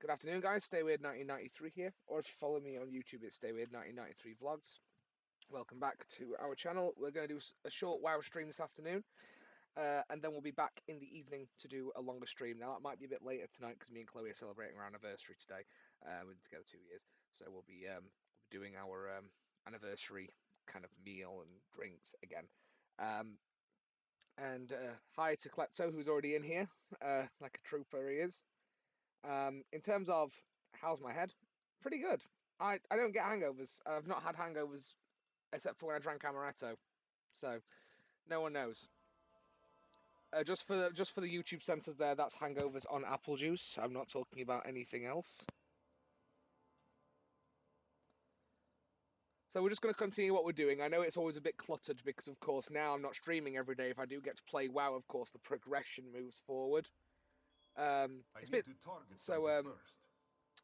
Good afternoon, guys. Stay Weird 1993 here, or if you follow me on YouTube, it's Stay Weird 1993 Vlogs. Welcome back to our channel. We're going to do a short WoW stream this afternoon, and then we'll be back in the evening to do a longer stream. Now, that might be a bit later tonight because me and Chloe are celebrating our anniversary today. We've been together 2 years, so we'll be doing our anniversary kind of meal and drinks again. And hi to Klepto, who's already in here, like a trooper he is. In terms of how's my head, pretty good. I don't get hangovers. I've not had hangovers except for when I drank amaretto, so no one knows. Just for the YouTube censors there, that's hangovers on apple juice. I'm not talking about anything else. So we're just going to continue what we're doing. I know it's always a bit cluttered because, of course, now I'm not streaming every day. If I do get to play WoW, of course, the progression moves forward. It's been first.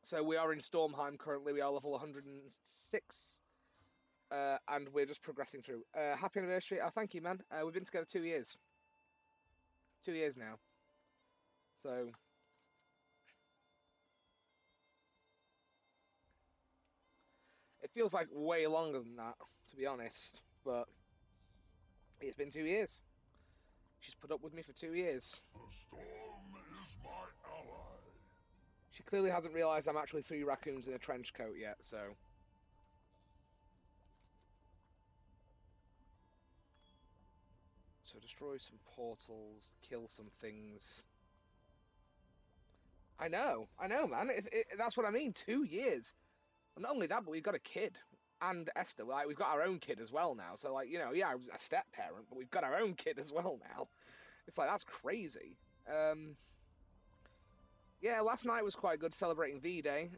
So we are in Stormheim currently. We are level 106, and we're just progressing through. Happy anniversary! Oh, thank you, man. We've been together 2 years. 2 years now. So it feels like way longer than that, to be honest. But it's been 2 years. She's put up with me for 2 years. The storm is my ally. She clearly hasn't realised I'm actually 3 raccoons in a trench coat yet, so... So destroy some portals, kill some things. I know, man. That's what I mean, 2 years. And not only that, but we've got a kid. And Esther, like, we've got our own kid as well now. So, like, you know, yeah, I was a step-parent, but we've got our own kid as well now. It's like, that's crazy. Yeah, last night was quite good celebrating V-Day.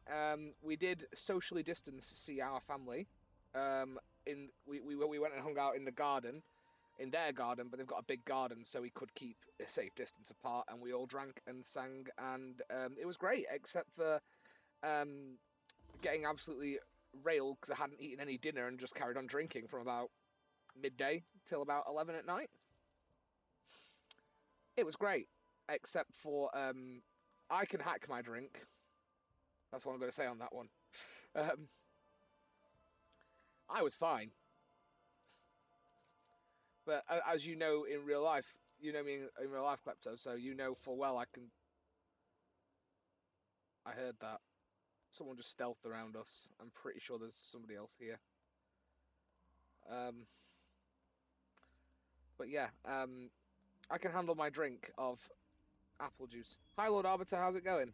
We did socially distance see our family. We went and hung out in the garden, in their garden, but they've got a big garden, so we could keep a safe distance apart, and we all drank and sang, and it was great, except for getting absolutely railed because I hadn't eaten any dinner and just carried on drinking from about midday till about 11 at night. It was great, except for I can hack my drink. That's what I'm going to say on that one. I was fine. But as you know in real life, you know me in real life, Klepto, so you know full well I can... I heard that. Someone just stealthed around us. I'm pretty sure there's somebody else here. But yeah, I can handle my drink of apple juice. Hi, Lord Arbiter, how's it going?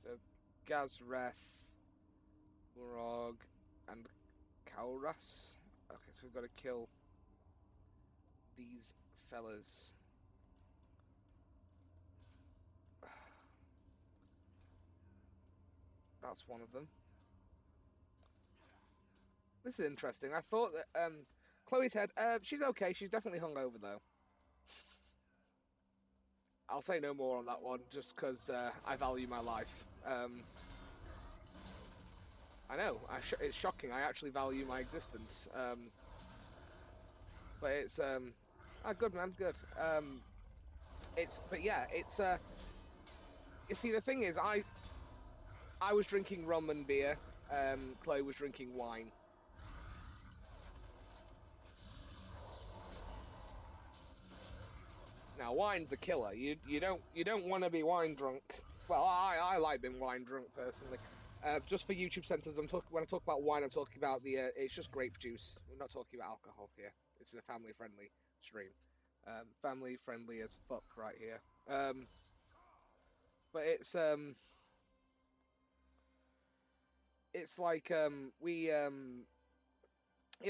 So, Gazreth, Murog, and Kauras. Okay, so we've got to kill these fellas. That's one of them. This is interesting. I thought that Chloe's head... she's okay. She's definitely hungover, though. I'll say no more on that one, just because I value my life. I know, it's shocking. I actually value my existence. But it's... good, man, good. But yeah, it's... you see, the thing is, I was drinking rum and beer. Chloe was drinking wine. Now, wine's the killer. You don't want to be wine drunk. Well, I like being wine drunk personally. Just for YouTube censors, when I talk about wine, I'm talking about it's just grape juice. We're not talking about alcohol here. This is a family-friendly stream. Family friendly as fuck right here. But it's like yeah,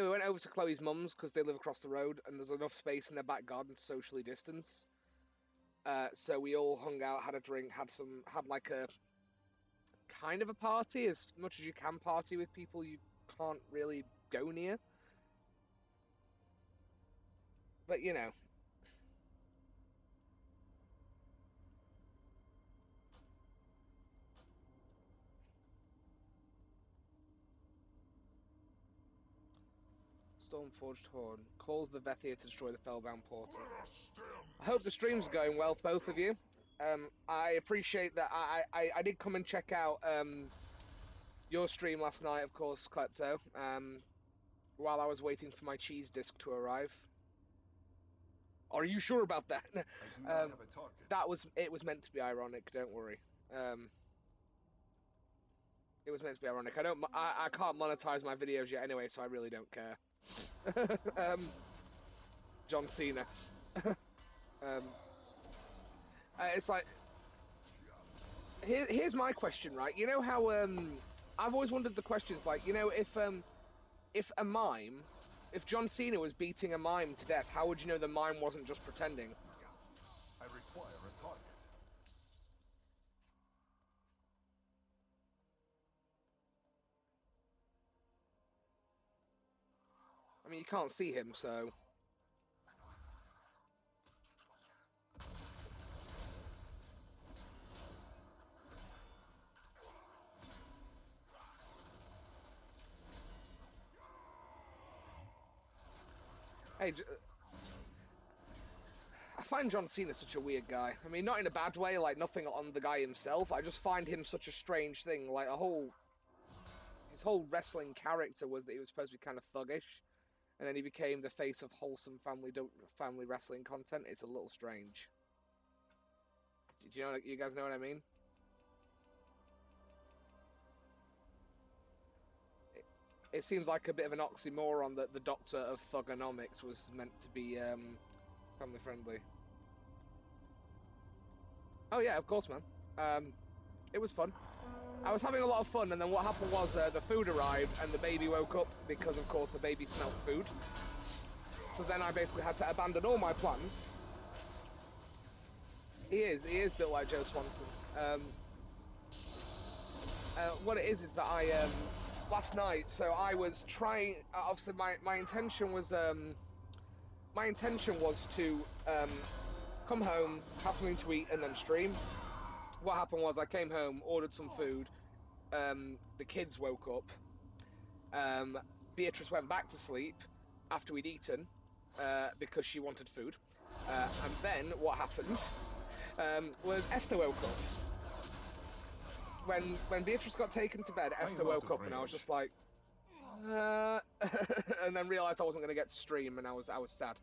we went over to Chloe's mum's because they live across the road, and there's enough space in their back garden to socially distance. So we all hung out, had a drink, had like a kind of a party, as much as you can party with people you can't really go near. But you know. Stormforged Horn calls the Vethir to destroy the Fellbound portal. I hope the stream's going well for both of you. I appreciate that. I did come and check out your stream last night, of course, Klepto. While I was waiting for my cheese disc to arrive. Are you sure about that? I do not have a target. It was meant to be ironic. Don't worry. It was meant to be ironic. I can't monetize my videos yet anyway, so I really don't care. John Cena. It's like, here's my question, right? You know how I've always wondered the questions, like, you know, if John Cena was beating a mime to death, how would you know the mime wasn't just pretending? I require a target. I mean, you can't see him, so... Hey, I find John Cena such a weird guy. I mean, not in a bad way, like nothing on the guy himself. I just find him such a strange thing. Like his whole wrestling character was that he was supposed to be kind of thuggish, and then he became the face of wholesome family wrestling content. It's a little strange. Do you guys know what I mean? It seems like a bit of an oxymoron that the doctor of thugonomics was meant to be family friendly. Oh yeah, of course, man. It was fun. I was having a lot of fun, and then what happened was the food arrived, and the baby woke up because, of course, the baby smelled food. So then I basically had to abandon all my plans. He is built like Joe Swanson. What it is that I last night. So I was trying. Obviously, my intention was to come home, have something to eat, and then stream. What happened was I came home, ordered some food. The kids woke up. Beatrice went back to sleep after we'd eaten because she wanted food. And then what happened was Esther woke up. When Beatrice got taken to bed, Esther woke up, and I was just like, and then realised I wasn't going to get to stream, and I was sad.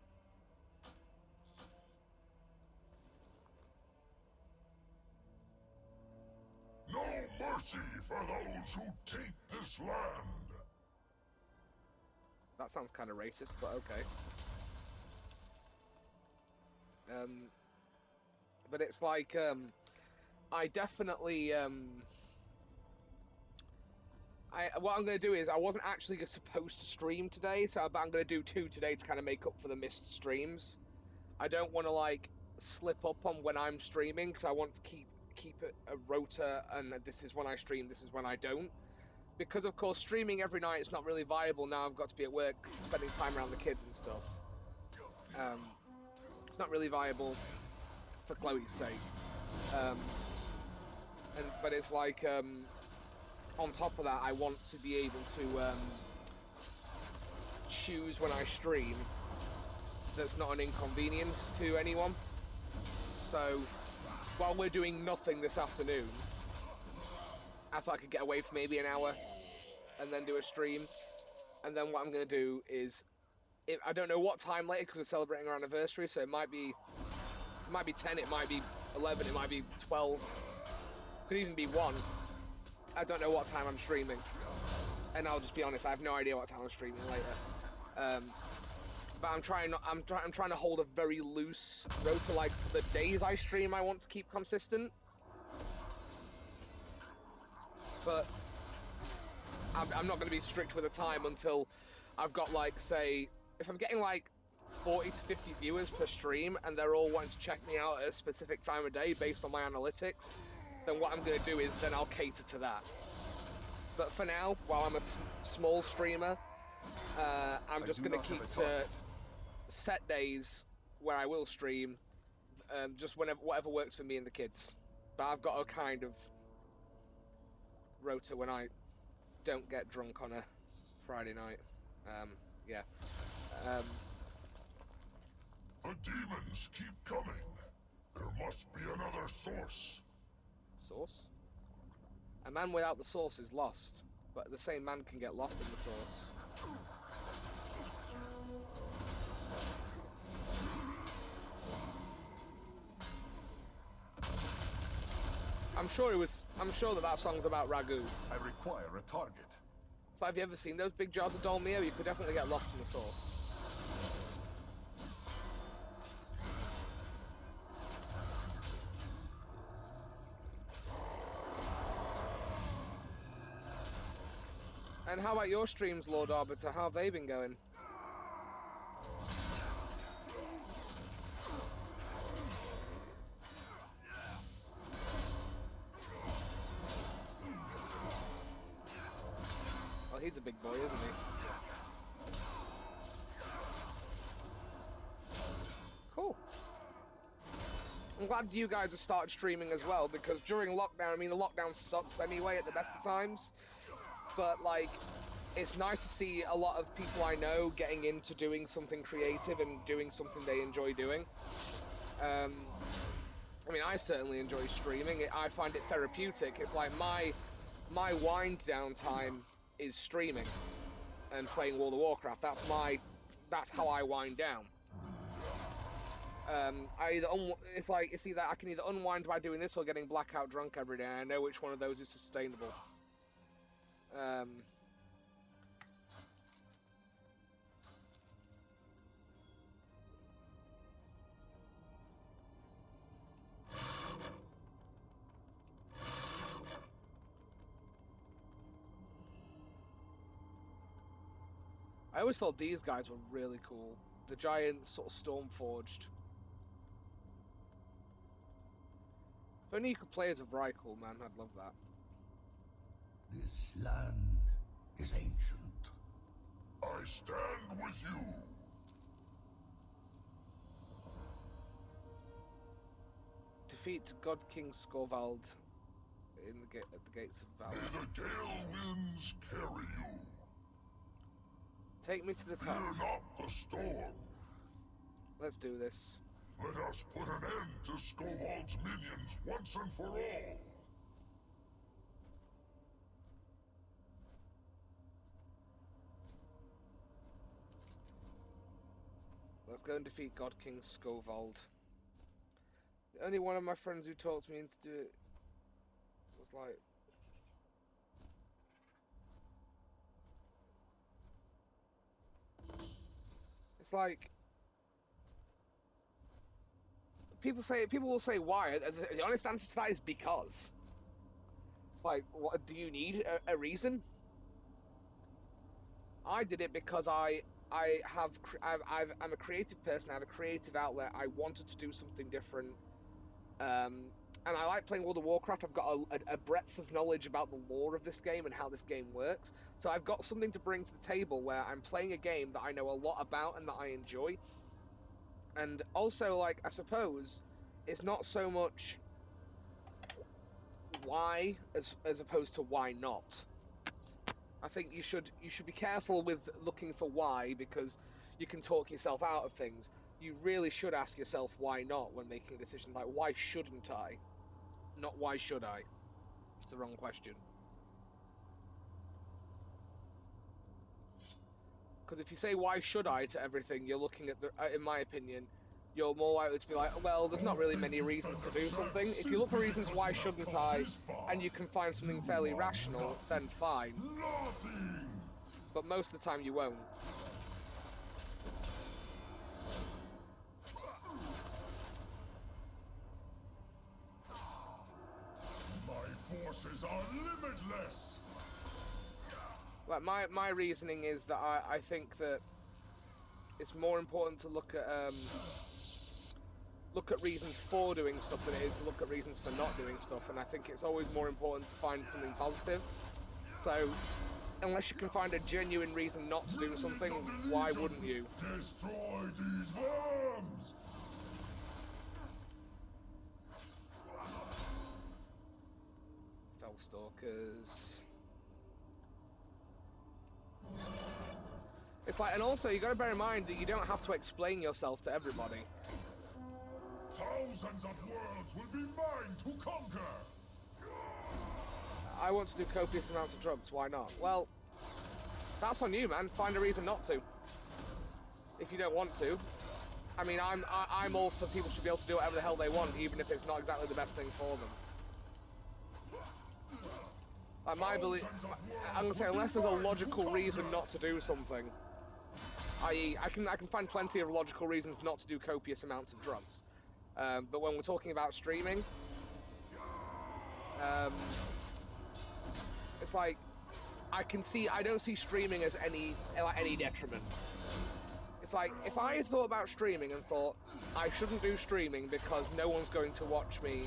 No mercy for those who taint this land. That sounds kind of racist, but okay. But it's like, I definitely, what I'm going to do is, I wasn't actually supposed to stream today, but I'm going to do 2 today to kind of make up for the missed streams. I don't want to, like, slip up on when I'm streaming, because I want to keep it a rota, and this is when I stream, this is when I don't. Because, of course, streaming every night is not really viable now. I've got to be at work, spending time around the kids and stuff. It's not really viable for Chloe's sake. But it's like, on top of that, I want to be able to choose when I stream that's not an inconvenience to anyone. So, while we're doing nothing this afternoon, I thought I could get away for maybe an hour and then do a stream. And then what I'm going to do is, I don't know what time later because we're celebrating our anniversary, so it might be 10, it might be 11, it might be 12, could even be 1. I don't know what time I'm streaming. And I'll just be honest, I have no idea what time I'm streaming later. But I'm trying to hold a very loose rota, like the days I stream I want to keep consistent. But I'm not going to be strict with the time until I've got, like, say, if I'm getting like 40 to 50 viewers per stream and they're all wanting to check me out at a specific time of day based on my analytics, then what I'm going to do is then I'll cater to that. But for now, while I'm a small streamer, I'm just going to keep to set days where I will stream, just whatever works for me and the kids. But I've got a kind of rota when I don't get drunk on a Friday night. Yeah. The demons keep coming. There must be another source. Source? A man without the source is lost, but the same man can get lost in the source. I'm sure that song's about ragu. I require a target. So have you ever seen those big jars of dolmio? You could definitely get lost in the sauce. And how about your streams, Lord Arbiter? How have they been going? Well, he's a big boy, isn't he? Cool. I'm glad you guys have started streaming as well, because during lockdown, I mean, the lockdown sucks anyway at the best of times, but, like, it's nice to see a lot of people I know getting into doing something creative and doing something they enjoy doing. I mean, I certainly enjoy streaming. I find it therapeutic. It's like my wind down time is streaming and playing World of Warcraft. That's how I wind down. It's either I can either unwind by doing this or getting blackout drunk every day. I know which one of those is sustainable. I always thought these guys were really cool. The giant sort of Stormforged. If only you could play as a Vrykul, man, I'd love that. This land is ancient. I stand with you. Defeat God King Skorvald at the gates of Valor. May the gale winds carry you. Take me to the top. Fear not the storm. Let's do this. Let us put an end to Skovald's minions once and for all. Let's go and defeat God King Skovald. The only one of my friends who talked me into do it was like... It's like... People will say why. The honest answer to that is because. Like, what do you need a reason? I did it because I'm a creative person. I have a creative outlet. I wanted to do something different, and I like playing World of Warcraft. I've got a breadth of knowledge about the lore of this game and how this game works. So I've got something to bring to the table where I'm playing a game that I know a lot about and that I enjoy. And also, like, I suppose it's not so much why as opposed to why not. I think you should be careful with looking for why, because you can talk yourself out of things. You really should ask yourself why not when making a decision. Like, why shouldn't I? Not why should I? It's the wrong question. Because if you say why should I to everything, you're looking at in my opinion, you're more likely to be like, well, there's not really many reasons to do something. If you look for reasons why shouldn't I, and you can find something fairly rational, then fine. But most of the time you won't. My forces are limitless. Like my reasoning is that I think that it's more important to look at reasons for doing stuff than it is to look at reasons for not doing stuff. And I think it's always more important to find something positive. So unless you can find a genuine reason not to do something, why wouldn't you? Destroy these worms! Fellstalkers. It's like, and also you got to bear in mind that you don't have to explain yourself to everybody. Thousands of worlds will be mine to conquer! I want to do copious amounts of drugs, why not? Well, that's on you, man. Find a reason not to. If you don't want to. I mean, I'm all for people should be able to do whatever the hell they want, even if it's not exactly the best thing for them. Like my belief, I'm gonna say, unless there's a logical reason not to do something, i.e., I can find plenty of logical reasons not to do copious amounts of drugs. But when we're talking about streaming, it's like I don't see streaming as any detriment. It's like if I thought about streaming and thought I shouldn't do streaming because no one's going to watch me.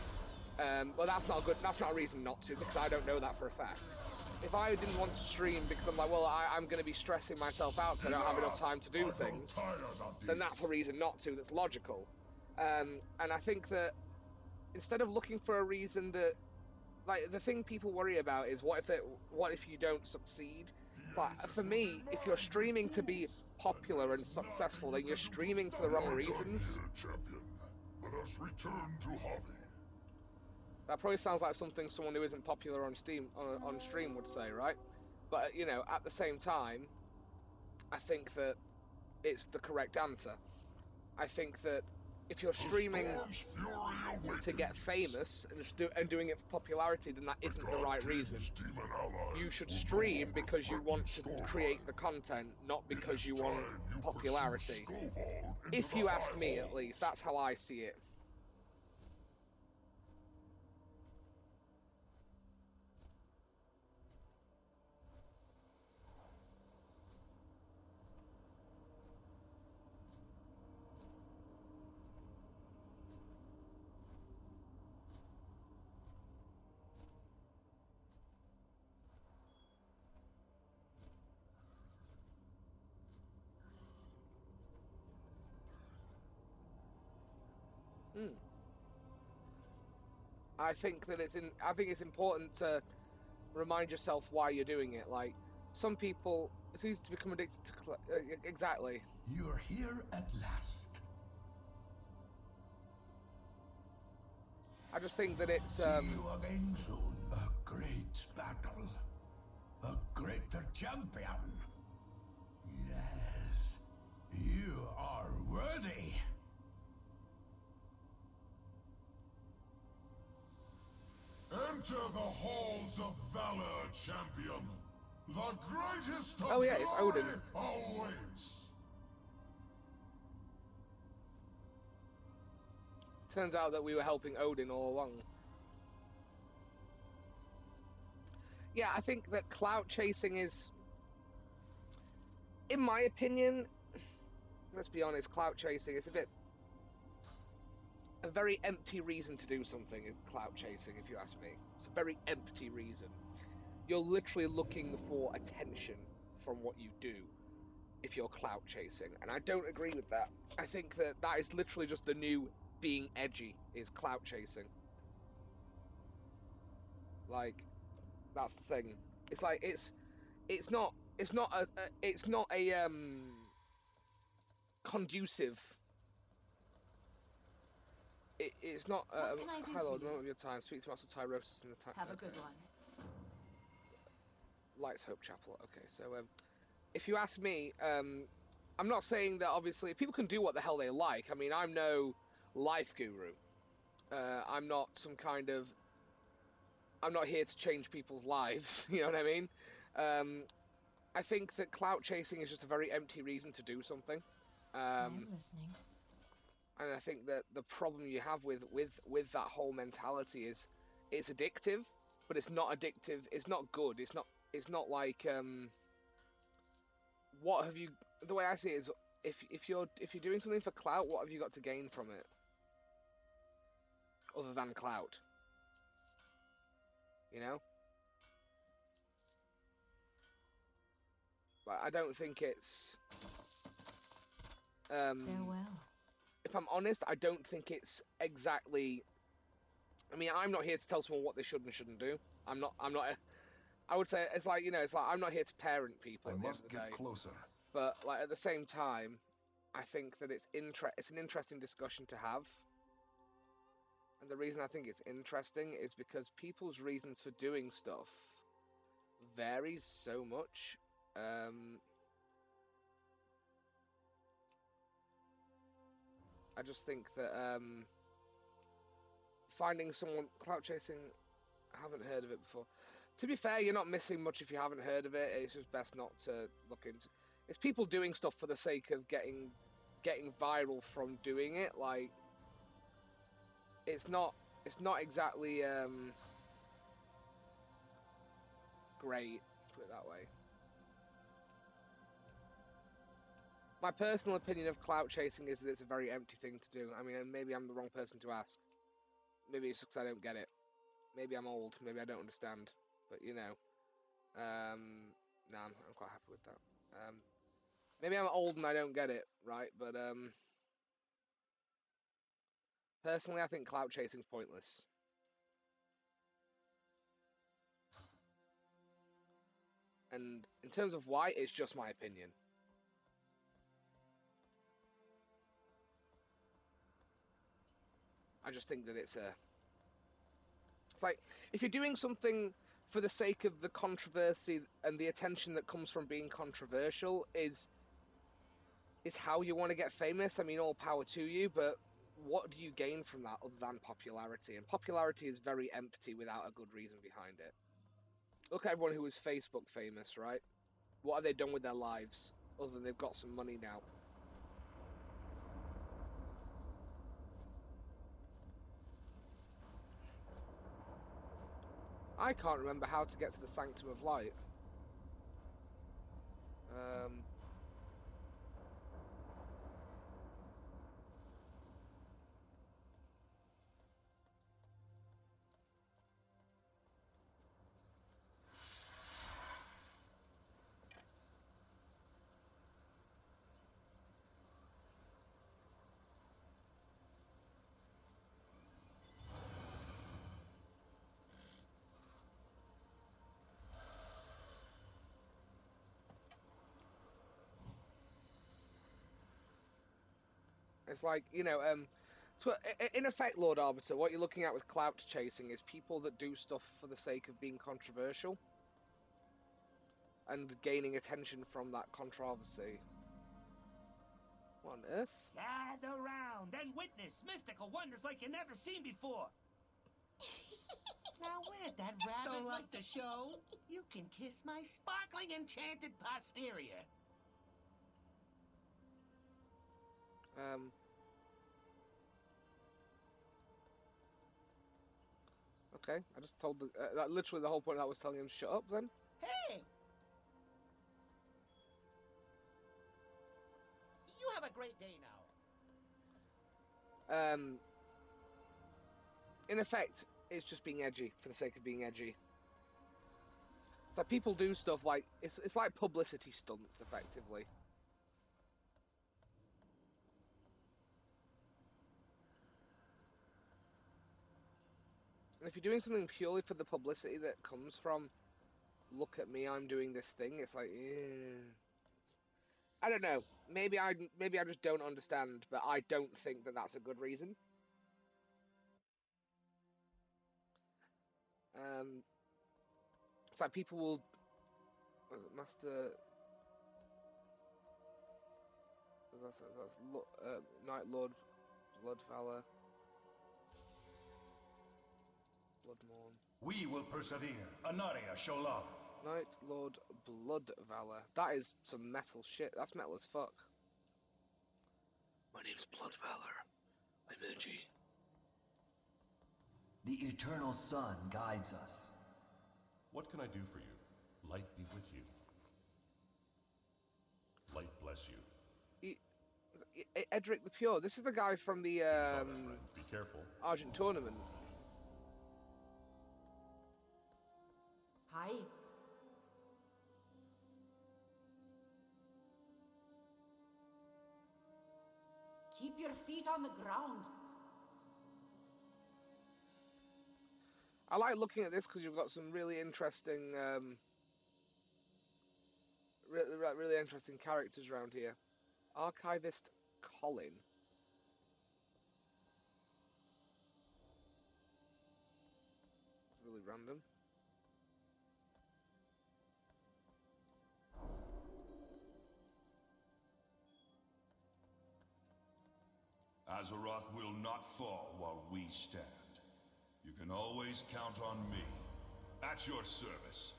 Well, that's not a reason not to, because I don't know that for a fact. If I didn't want to stream because I'm like, well, I'm going to be stressing myself out because I don't have enough time to do things, then that's a reason not to, that's logical. And I think that instead of looking for a reason that, like, the thing people worry about is what if you don't succeed? But for me, if you're streaming to be popular and successful, then you're streaming for the wrong reasons. Let us return to hobby. That probably sounds like something someone who isn't popular on stream would say, right? But, you know, at the same time, I think that it's the correct answer. I think that if you're streaming to get famous and doing it for popularity, then that isn't the right reason. You should stream because you want to create the content, not because you want popularity. If you ask me, at least, that's how I see it. I think it's important to remind yourself why you're doing it. Like, some people, it's easy to become addicted to exactly. You're here at last. I just think that it's See you again soon. A great battle. A greater champion. Yes. You are worthy. Enter the halls of valor, champion. The greatest of it's Odin. Awaits. Turns out that we were helping Odin all along. Yeah, I think that clout chasing is, in my opinion, let's be honest, clout chasing is a very empty reason to do something. Is clout chasing, if you ask me. It's a very empty reason. You're literally looking for attention from what you do if you're clout chasing, and I don't agree with that. I think that is literally just the new being edgy, is clout chasing. Like, that's the thing. It's like it's not a conducive. It's not. What can I do Hello, for you? moment of your time. Speak to Master Tyrosus in the time. Have a good one. Lights Hope Chapel. Okay, so if you ask me, I'm not saying that obviously people can do what the hell they like. I mean, I'm no life guru. I'm not some kind of. I'm not here to change people's lives. You know what I mean? I think that clout chasing is just a very empty reason to do something. I'm listening. And I think that the problem you have with that whole mentality is it's addictive, but it's not addictive. It's not good. It's not like what have you? The way I see it is if you're doing something for clout, what have you got to gain from it other than clout? You know? Like, I don't think it's Farewell. if I'm honest, I don't think it's exactly. I mean, I'm not here to tell someone what they should and shouldn't do. I'm not. I would say it's like, you know, it's like I'm not here to parent people. I at the must end of the get day. closer. But like at the same time, I think that it's an interesting discussion to have. And the reason I think it's interesting is because people's reasons for doing stuff varies so much. I just think that finding someone clout chasing, I haven't heard of it before. To be fair, you're not missing much if you haven't heard of it. It's just best not to look into. It's people doing stuff for the sake of getting viral from doing it. Like, it's not exactly great, put it that way. My personal opinion of clout chasing is that it's a very empty thing to do. I mean, maybe I'm the wrong person to ask. Maybe it's because I don't get it. Maybe I'm old. Maybe I don't understand. But you know, no, I'm quite happy with that. Maybe I'm old and I don't get it, right? But personally, I think clout chasing's pointless. And in terms of why, it's just my opinion. I just think that it's like, if you're doing something for the sake of the controversy and the attention that comes from being controversial is how you want to get famous. I mean, all power to you, but what do you gain from that other than popularity? And popularity is very empty without a good reason behind it. Look at everyone who was Facebook famous, right? What have they done with their lives other than they've got some money now? I can't remember how to get to the Sanctum of Light. It's like, you know, so in effect, Lord Arbiter, what you're looking at with clout chasing is people that do stuff for the sake of being controversial and gaining attention from that controversy. What on earth? Gather round and witness mystical wonders like you've never seen before. Now, where'd that rabbit don't like the show? You can kiss my sparkling enchanted posterior. Okay, I just told that literally the whole point I was telling him shut up then. Hey! You have a great day now. In effect, it's just being edgy for the sake of being edgy. It's like people do stuff like it's like publicity stunts, effectively. And if you're doing something purely for the publicity that comes from, look at me, I'm doing this thing, it's like, I don't know. Maybe I just don't understand, but I don't think that that's a good reason. It's like people will master. That's Night Lord, Blood Valor, Bloodmorn. We will persevere. Anaria Shola. Night Lord Blood Valor. That is some metal shit. That's metal as fuck. My name's Blood Valor. I'm edgy. The eternal sun guides us. What can I do for you? Light be with you. Light bless you. Edric the Pure. This is the guy from the Be careful. Argent tournament. Hi. Keep your feet on the ground. I like looking at this because you've got some really interesting, really interesting characters around here. Archivist Colin. Totally random. Azeroth will not fall while we stand. You can always count on me. At your service.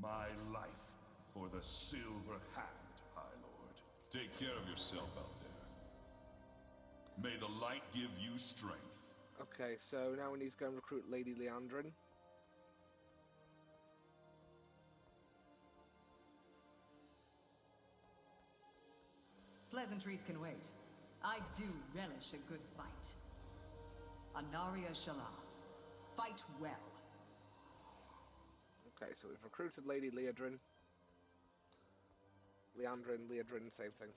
My life for the Silver Hand, High Lord. Take care of yourself out there. May the light give you strength. Okay, so now we need to go and recruit Lady Leandrin. Pleasantries can wait. I do relish a good fight. Anaria Shala. Fight well. Okay, so we've recruited Lady Leandrin. Leandrin, same thing.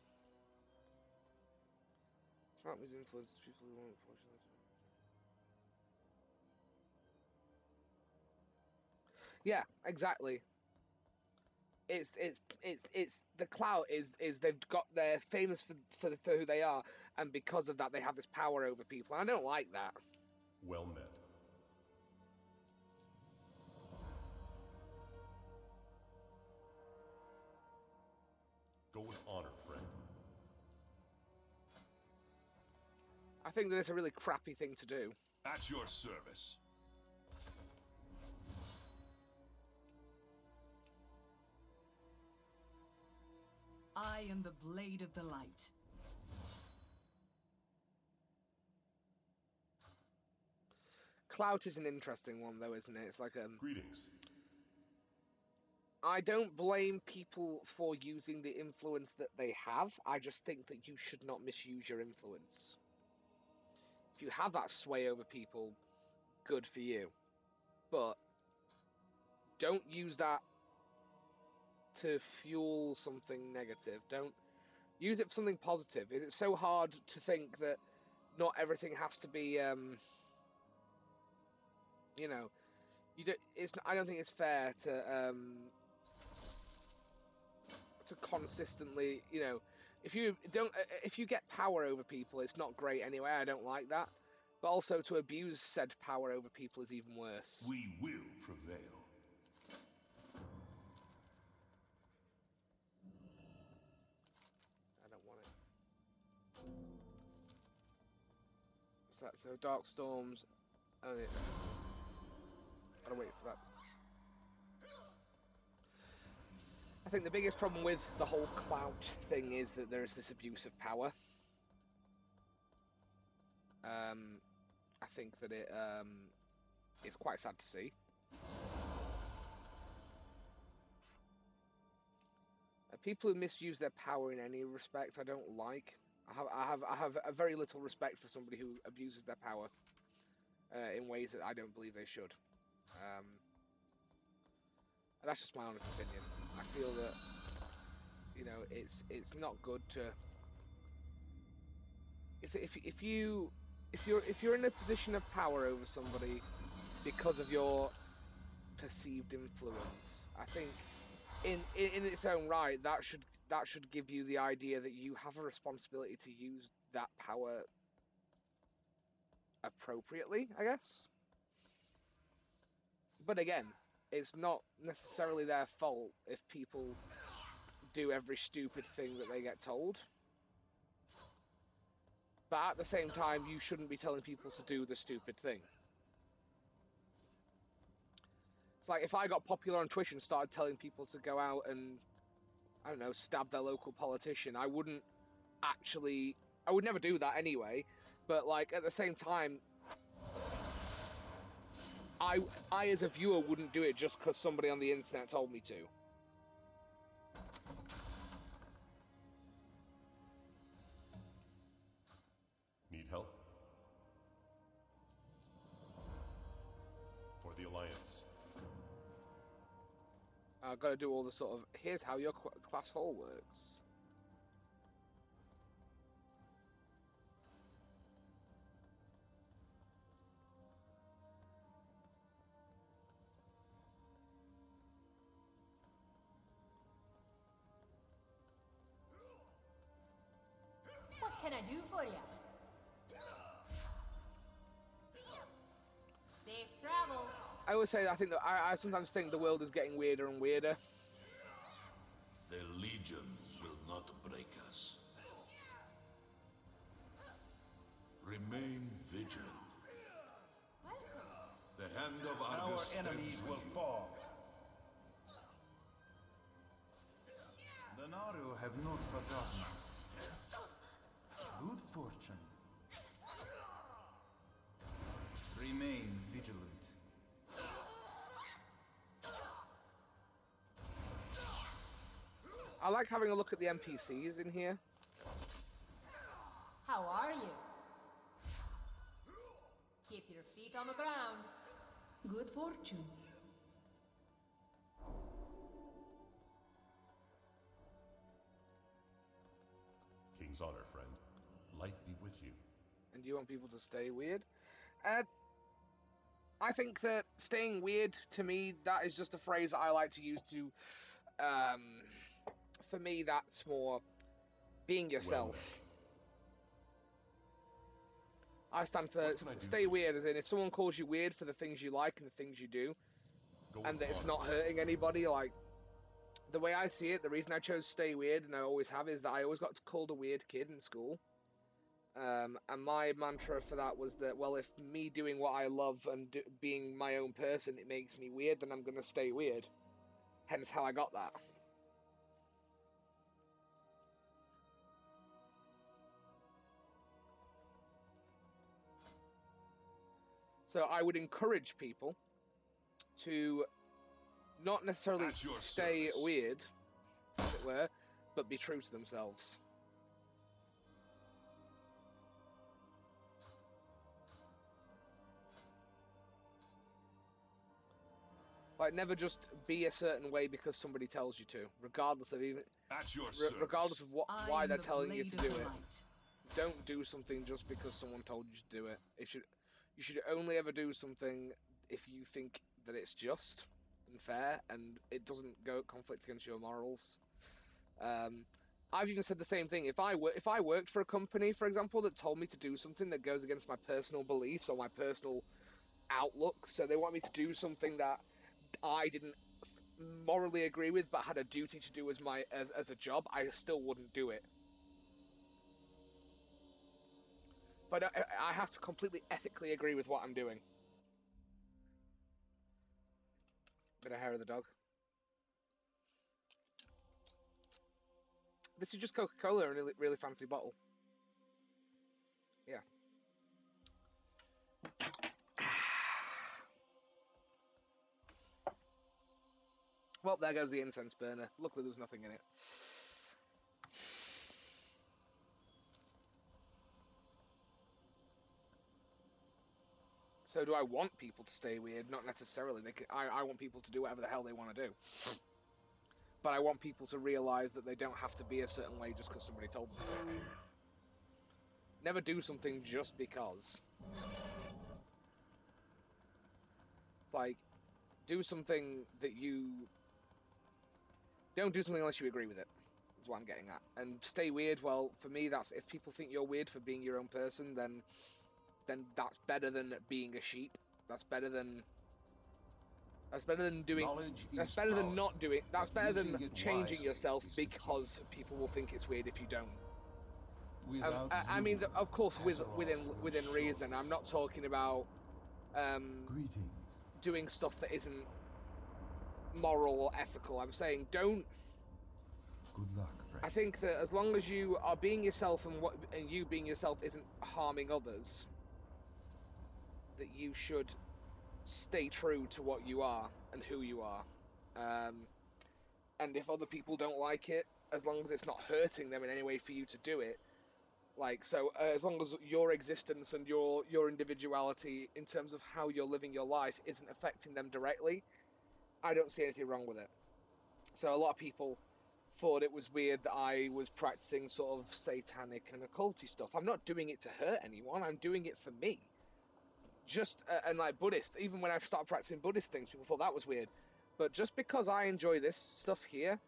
Smart moves influences people who won't fortunately. Yeah, exactly. It's the clout is they've got they're famous for who they are, and because of that they have this power over people. And I don't like that. Well met. Go with honor, friend. I think that it's a really crappy thing to do. At your service. I am the blade of the light. Clout is an interesting one, though, isn't it? It's like Greetings. I don't blame people for using the influence that they have. I just think that you should not misuse your influence. If you have that sway over people, good for you. But don't use that to fuel something negative. Don't use it for something positive. It's so hard to think that not everything has to be, you know, you don't. I don't think it's fair to consistently, you know, if you get power over people, it's not great anyway. I don't like that. But also to abuse said power over people is even worse. We will prevail. I don't want it. What's that? So Dark Storms. Oh yeah. Gotta wait for that. I think the biggest problem with the whole clout thing is that there is this abuse of power. I think that it's quite sad to see. People who misuse their power in any respect, I don't like. I have a very little respect for somebody who abuses their power in ways that I don't believe they should. And that's just my honest opinion. I feel that, you know, it's not good to if you're in a position of power over somebody because of your perceived influence. I think in its own right that should give you the idea that you have a responsibility to use that power appropriately, I guess. But again, it's not necessarily their fault if people do every stupid thing that they get told. But at the same time, you shouldn't be telling people to do the stupid thing. It's like if I got popular on Twitch and started telling people to go out and, I don't know, stab their local politician, I would never do that anyway. But like at the same time, I as a viewer wouldn't do it just because somebody on the internet told me to. Need help? For the Alliance. I've got to do all the sort of, here's how your class hall works. What can I do for you? I always say, I think that I sometimes think the world is getting weirder and weirder. The Legion will not break us. Remain vigilant. The hand of Argus enemies will fall. The Naru have not forgotten us. Good fortune. Remain vigilant. I like having a look at the NPCs in here. How are you? Keep your feet on the ground. Good fortune. King's honor, friend. Light be with you. And you want people to stay weird? I think that staying weird, to me, that is just a phrase that I like to use to... for me, that's more being yourself. I stand for stay weird, as in if someone calls you weird for the things you like and the things you do, and that it's not hurting anybody, like, the way I see it, the reason I chose stay weird, and I always have, is that I always got called a weird kid in school. And my mantra for that was that, well, if me doing what I love and being my own person, it makes me weird, then I'm going to stay weird. Hence how I got that. So I would encourage people to not necessarily stay weird, as it were, but be true to themselves. Like, never just be a certain way because somebody tells you to, regardless of even, regardless of why they're telling you to do it. Don't do something just because someone told you to do it. You should only ever do something if you think that it's just and fair and it doesn't go conflict against your morals. I've even said the same thing. If I worked for a company, for example, that told me to do something that goes against my personal beliefs or my personal outlook, so they want me to do something that I didn't morally agree with but had a duty to do as a job, I still wouldn't do it. But I have to completely ethically agree with what I'm doing. Bit of hair of the dog. This is just Coca-Cola in a really fancy bottle. Yeah. Well, there goes the incense burner. Luckily, there's nothing in it. So do I want people to stay weird? Not necessarily. I want people to do whatever the hell they want to do. But I want people to realise that they don't have to be a certain way just because somebody told them to. Never do something just because. It's like, do something that you... Don't do something unless you agree with it, is what I'm getting at. And stay weird, well, for me, that's... If people think you're weird for being your own person, then that's better than being a sheep. That's better than doing... That's better than not doing... That's better than changing yourself because people will think it's weird if you don't. I mean, of course, within reason. I'm not talking about doing stuff that isn't moral or ethical. I'm saying don't. Good luck, friend. I think that as long as you are being yourself and you being yourself isn't harming others, that you should stay true to what you are and who you are. And if other people don't like it, as long as it's not hurting them in any way for you to do it, like, so as long as your existence and your individuality in terms of how you're living your life isn't affecting them directly, I don't see anything wrong with it. So a lot of people thought it was weird that I was practicing sort of satanic and occulty stuff. I'm not doing it to hurt anyone. I'm doing it for me. And like Buddhist, even when I started practicing Buddhist things, people thought that was weird. But just because I enjoy this stuff here,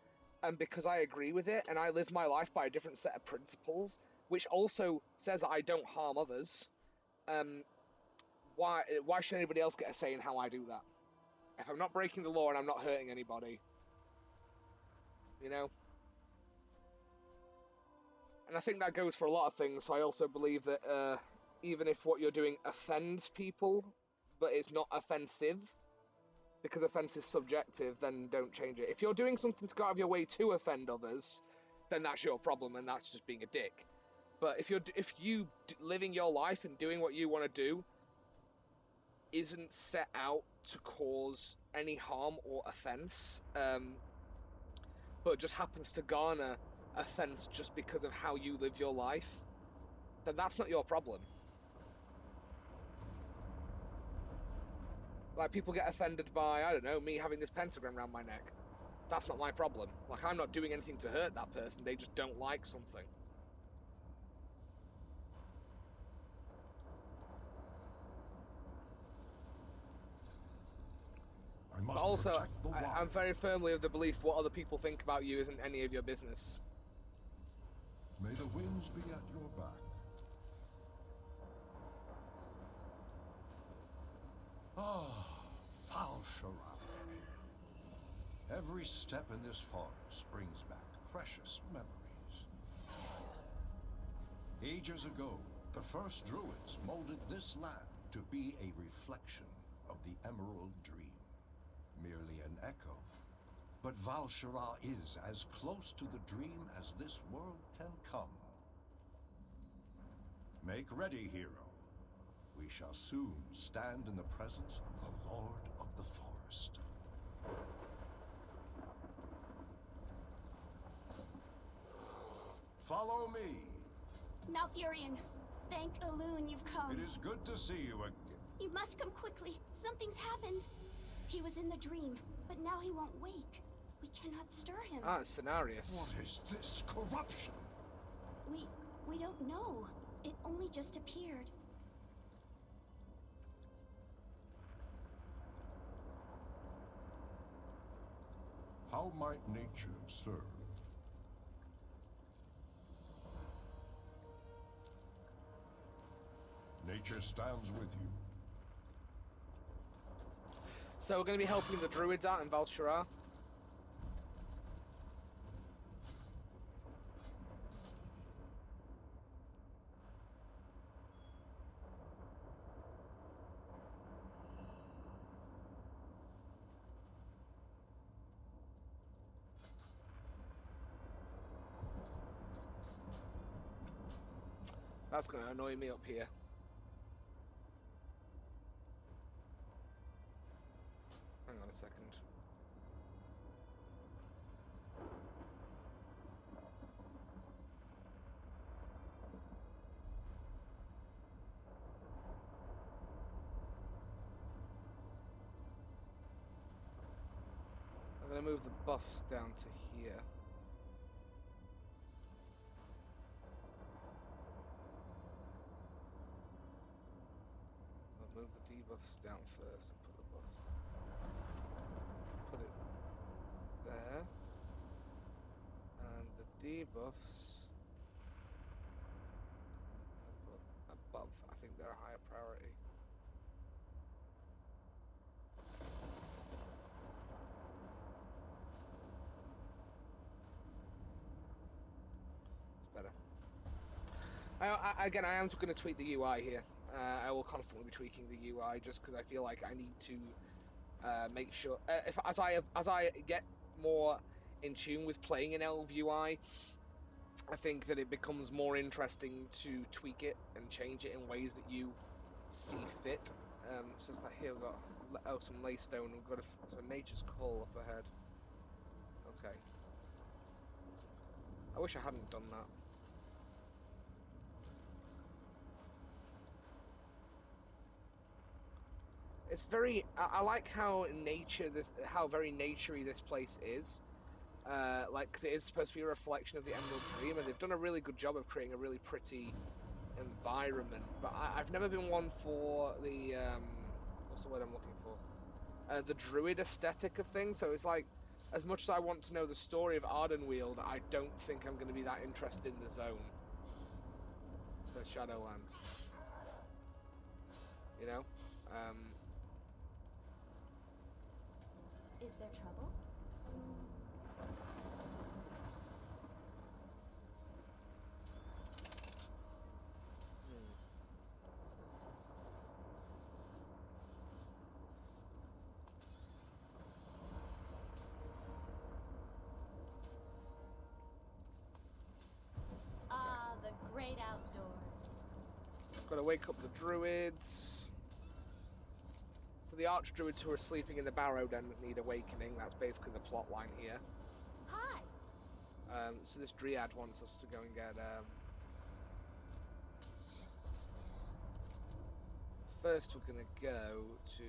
and because I agree with it, and I live my life by a different set of principles, which also says I don't harm others, why should anybody else get a say in how I do that? if I'm not breaking the law and I'm not hurting anybody, you know? And I think that goes for a lot of things. So I also believe that even if what you're doing offends people, but it's not offensive, because offense is subjective, then don't change it. If you're doing something to go out of your way to offend others, then that's your problem, and that's just being a dick. But if you living your life and doing what you want to do isn't set out to cause any harm or offense, but just happens to garner offense just because of how you live your life, then that's not your problem. Like, people get offended by, I don't know, me having this pentagram around my neck. That's not my problem. Like, I'm not doing anything to hurt that person. They just don't like something. But also, I'm very firmly of the belief what other people think about you isn't any of your business. May the winds be at your back. Ah, Val'sharah. Every step in this forest brings back precious memories. Ages ago, the first druids molded this land to be a reflection of the Emerald Dream. Merely an echo. But Val'sharah is as close to the dream as this world can come. Make ready, hero. We shall soon stand in the presence of the Lord of the Forest. Follow me. Malfurion, thank Elune you've come. It is good to see you again. You must come quickly. Something's happened. He was in the dream, but now he won't wake. We cannot stir him. Ah, it's Cenarius. What is this corruption? We don't know. It only just appeared. How might nature serve? Nature stands with you. So we're going to be helping the druids out in Val'sharah. That's going to annoy me up here. Hang on a second. I'm going to move the buffs down to here. I'll move the debuffs down first and put the buffs. Put it there. And the debuffs above. I think they're a higher priority. It's better. Again, I am going to tweak the UI here. I will constantly be tweaking the UI just because I feel like I need to make sure as I get more in tune with playing an Elf UI, I think that it becomes more interesting to tweak it and change it in ways that you see fit. So it's like here we've got some laystone. We've got so Nature's Call up ahead. Okay. I wish I hadn't done that. It's very. I like how how very naturey this place is. Like, cause it is supposed to be a reflection of the Emerald Dream, and they've done a really good job of creating a really pretty environment. But I've never been one for the what's the word I'm looking for? The druid aesthetic of things. So it's like, as much as I want to know the story of Ardenweald, I don't think I'm going to be that interested in the zone. The Shadowlands. You know. Is there trouble? Ah, the great outdoors. Gotta wake up the druids. So the archdruids who are sleeping in the barrow dens need awakening. That's basically the plot line here. Hi. So this dryad wants us to go and get. First, we're gonna go to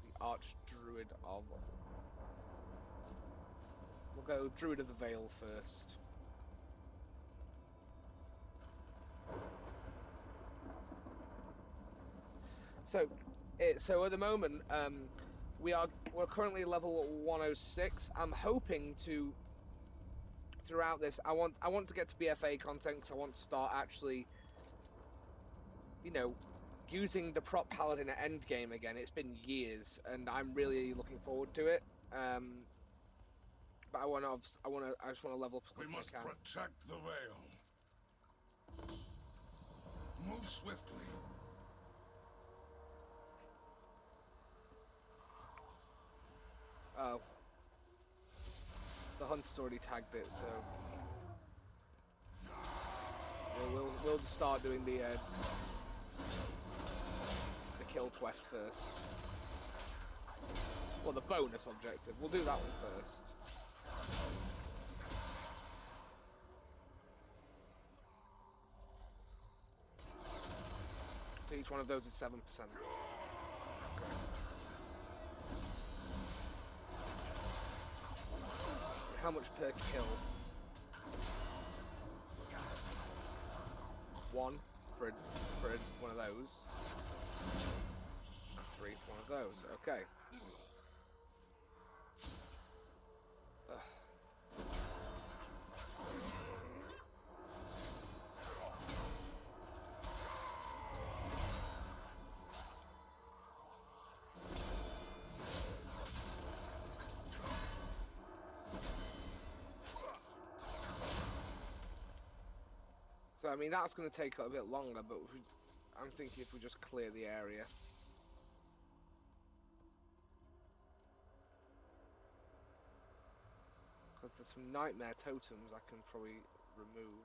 the archdruid of. We'll go Druid of the Vale first. So at the moment, we're currently level 106. I'm hoping to throughout this. I want to get to BFA content because I want to start actually, you know, using the prop Paladin at endgame again. It's been years, and I'm really looking forward to it. But I just want to level up as quick as I can. We must protect the Vale. Move swiftly. Oh. The hunter's already tagged it, so we'll just start doing the kill quest first. Well, the bonus objective. We'll do that one first. So each one of those is 7%. How much per kill? 1 for one of those. 3 for one of those. Okay. So, I mean, that's going to take a bit longer, but I'm thinking if we just clear the area. Because there's some nightmare totems I can probably remove.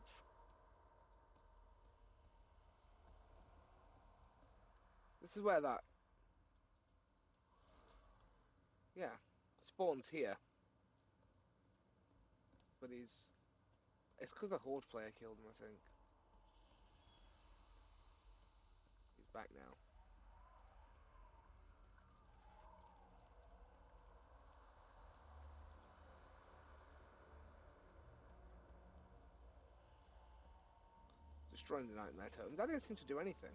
This is where that... Yeah, spawns here. But he's... It's because the Horde player killed him, I think. He's back now. Destroying the nightmare totem. That didn't seem to do anything.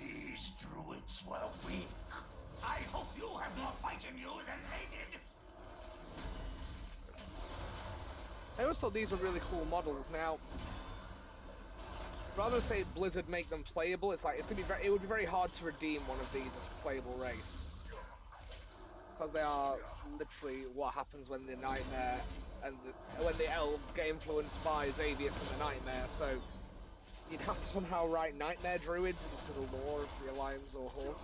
These druids were weak. I hope you have more fight in you than they did. I always thought these were really cool models. Now, rather than say Blizzard make them playable, it's like it would be very hard to redeem one of these as a playable race, because they are literally what happens when the nightmare and when the elves get influenced by Xavius and the nightmare. So you'd have to somehow write nightmare druids into the lore of the Alliance or Horde.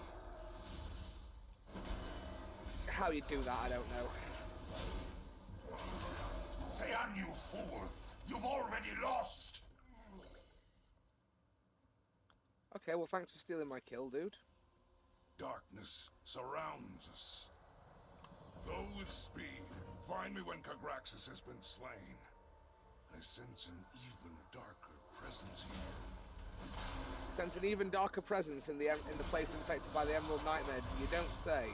How you do that, I don't know. Theon, you fool! You've already lost! Okay, well, thanks for stealing my kill, dude. Darkness surrounds us. Go with speed. Find me when Kagraxis has been slain. I sense an even darker presence here. Sense an even darker presence in the place infected by the Emerald Nightmare. You don't say.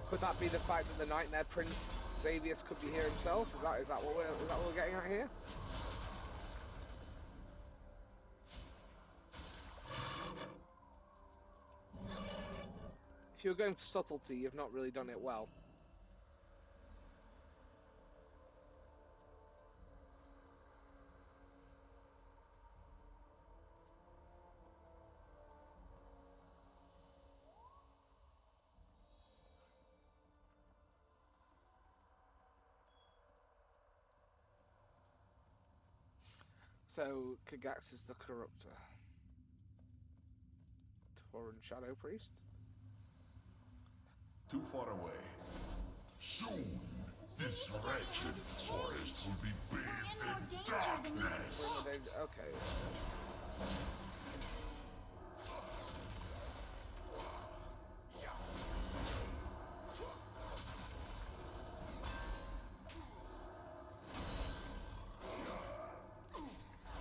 Could that be the fact that the Nightmare Prince Xavius could be here himself? Is that what we're getting at here? If you're going for subtlety, you've not really done it well. So, Kagax is the Corruptor. Tauren Shadow Priest. Too far away. Soon, this wretched forest will be bathed in darkness. Okay.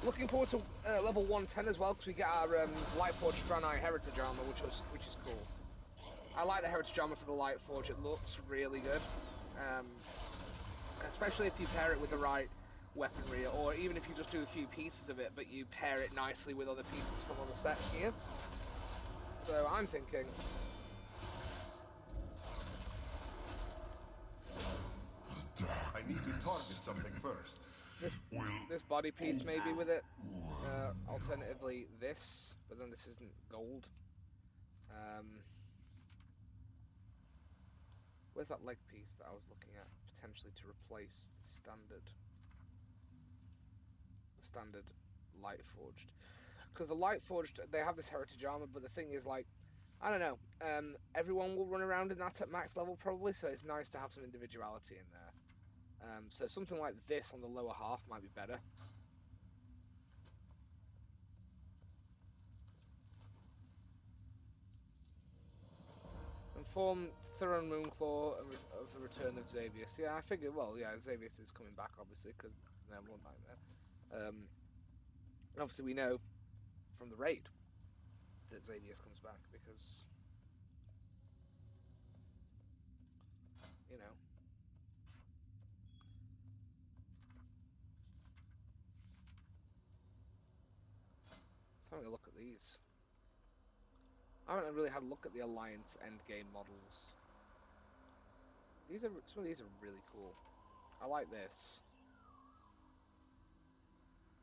Looking forward to level 110 as well, because we get our Lightforged Draenei Heritage Armor, which is cool. I like the Heritage Armor for the Lightforged. It looks really good, especially if you pair it with the right weaponry, or even if you just do a few pieces of it, but you pair it nicely with other pieces from other sets here. So I'm thinking. I need to target something first. This body piece maybe with it. Alternatively this, but then this isn't gold. Where's that leg piece that I was looking at potentially to replace the standard Lightforged? Because the Lightforged, they have this heritage armor, but the thing is, like, I don't know. Everyone will run around in that at max level probably, so it's nice to have some individuality in there. So something like this on the lower half might be better. Inform Thuron Moonclaw of the return of Xavius. Yeah, I figured, well, yeah, Xavius is coming back, obviously, because they're one nightmare. Obviously, we know from the raid that Xavius comes back, because, you know. Let's have a look at these. I haven't really had a look at the Alliance endgame models. Some of these are really cool. I like this.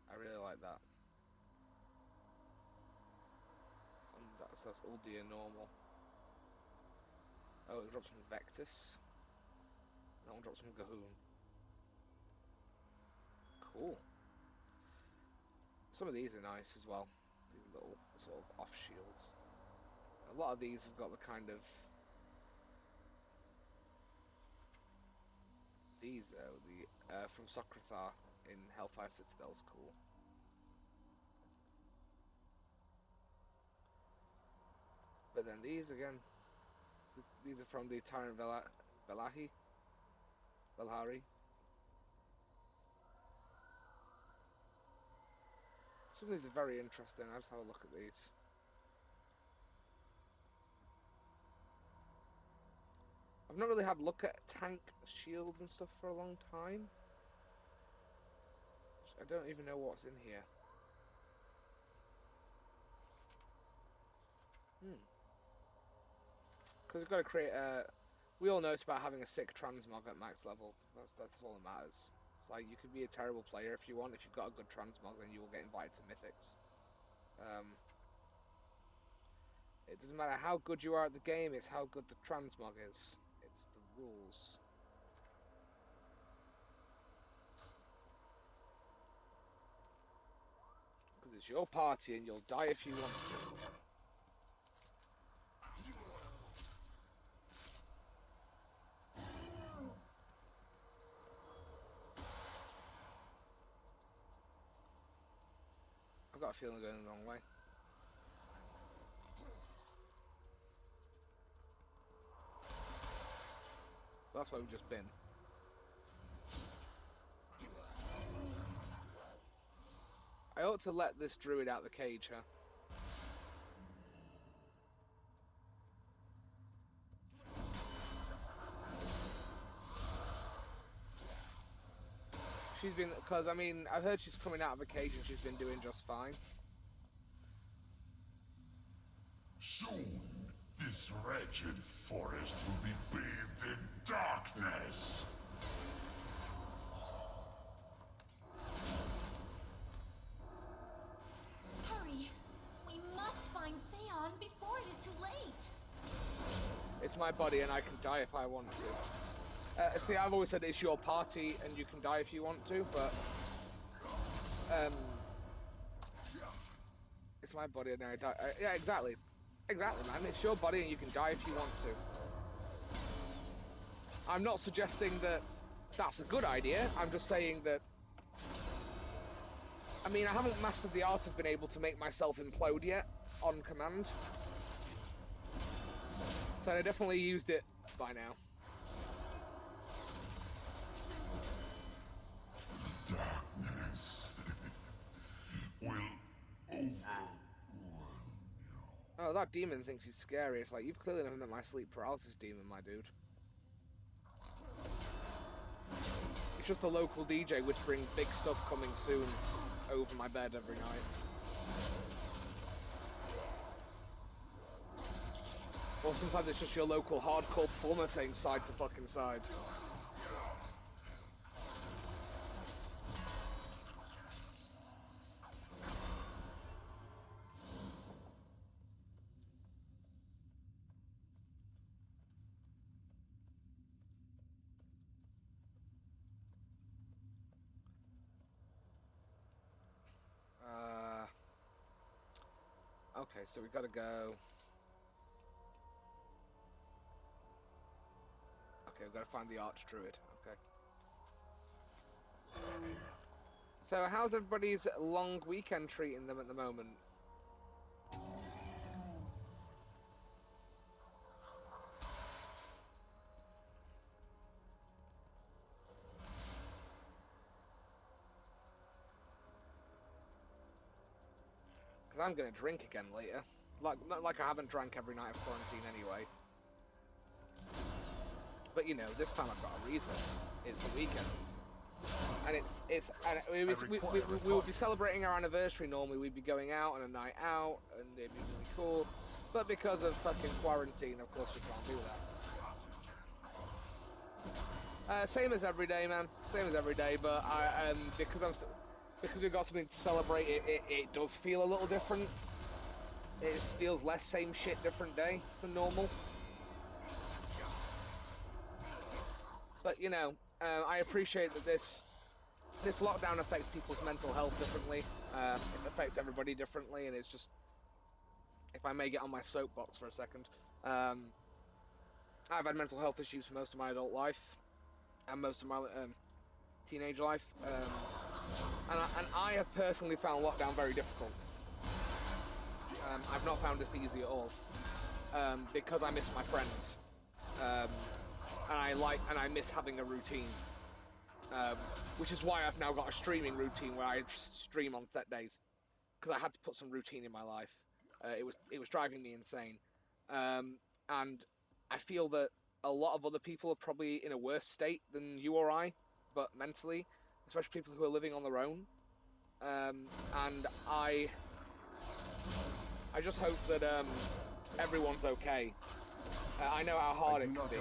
I really like that. And that's Uldia normal. Oh, it drops from Vectus. That one drops from Gahoon. Cool. Some of these are nice as well. These little sort of off shields. A lot of these have got the kind of. These though, the from Socrathar in Hellfire Citadel's cool. But then these again, these are from the Tyrant Velahari. Some of these are very interesting. I'll just have a look at these. I've not really had a look at tank shields and stuff for a long time. I don't even know what's in here. Because we've got to create a. We all know it's about having a sick transmog at max level. That's all that matters. It's like you could be a terrible player if you want. If you've got a good transmog, then you will get invited to mythics. It doesn't matter how good you are at the game. It's how good the transmog is. It's the rules. Because it's your party and you'll die if you want to. I've got a feeling I'm going the wrong way. That's where we've just been. I ought to let this druid out the cage, huh? She's been, because I mean, I've heard she's coming out of a cage and she's been doing just fine. Soon, this wretched forest will be bathed in darkness. Hurry! We must find Theon before it is too late! It's my body and I can die if I want to. See, I've always said it's your party and you can die if you want to, but It's my body and I die. Yeah, exactly. Exactly, man. It's your body and you can die if you want to. I'm not suggesting that that's a good idea. I'm just saying that... I mean, I haven't mastered the art of being able to make myself implode yet on command. So I definitely used it by now. The darkness will overwhelm you. Oh, that demon thinks he's scary. It's like, you've clearly never met my sleep paralysis demon, my dude. It's just a local DJ whispering big stuff coming soon over my bed every night. Or sometimes it's just your local hardcore performer saying side to fucking side. Okay, so we gotta go. Okay, we've got to find the Archdruid. Okay. So, how's everybody's long weekend treating them at the moment? Because I'm gonna drink again later. Not like I haven't drank every night of quarantine anyway. But you know, this time I've got a reason. It's the weekend. And we would be celebrating our anniversary normally. We'd be going out on a night out, and it'd be really cool. But because of fucking quarantine, of course we can't do that. Same as every day, man. Same as every day. But because we've got something to celebrate, it does feel a little different. It feels less same shit, different day than normal. But you know, I appreciate that this lockdown affects people's mental health differently. It affects everybody differently, and it's just, if I may get on my soapbox for a second, I've had mental health issues for most of my adult life and most of my teenage life, and I have personally found lockdown very difficult. I've not found this easy at all, because I miss my friends, and I miss having a routine, which is why I've now got a streaming routine where I stream on set days, because I had to put some routine in my life. It was driving me insane, and I feel that a lot of other people are probably in a worse state than you or I, but mentally, especially people who are living on their own. And I just hope that everyone's okay. I know how hard it can be.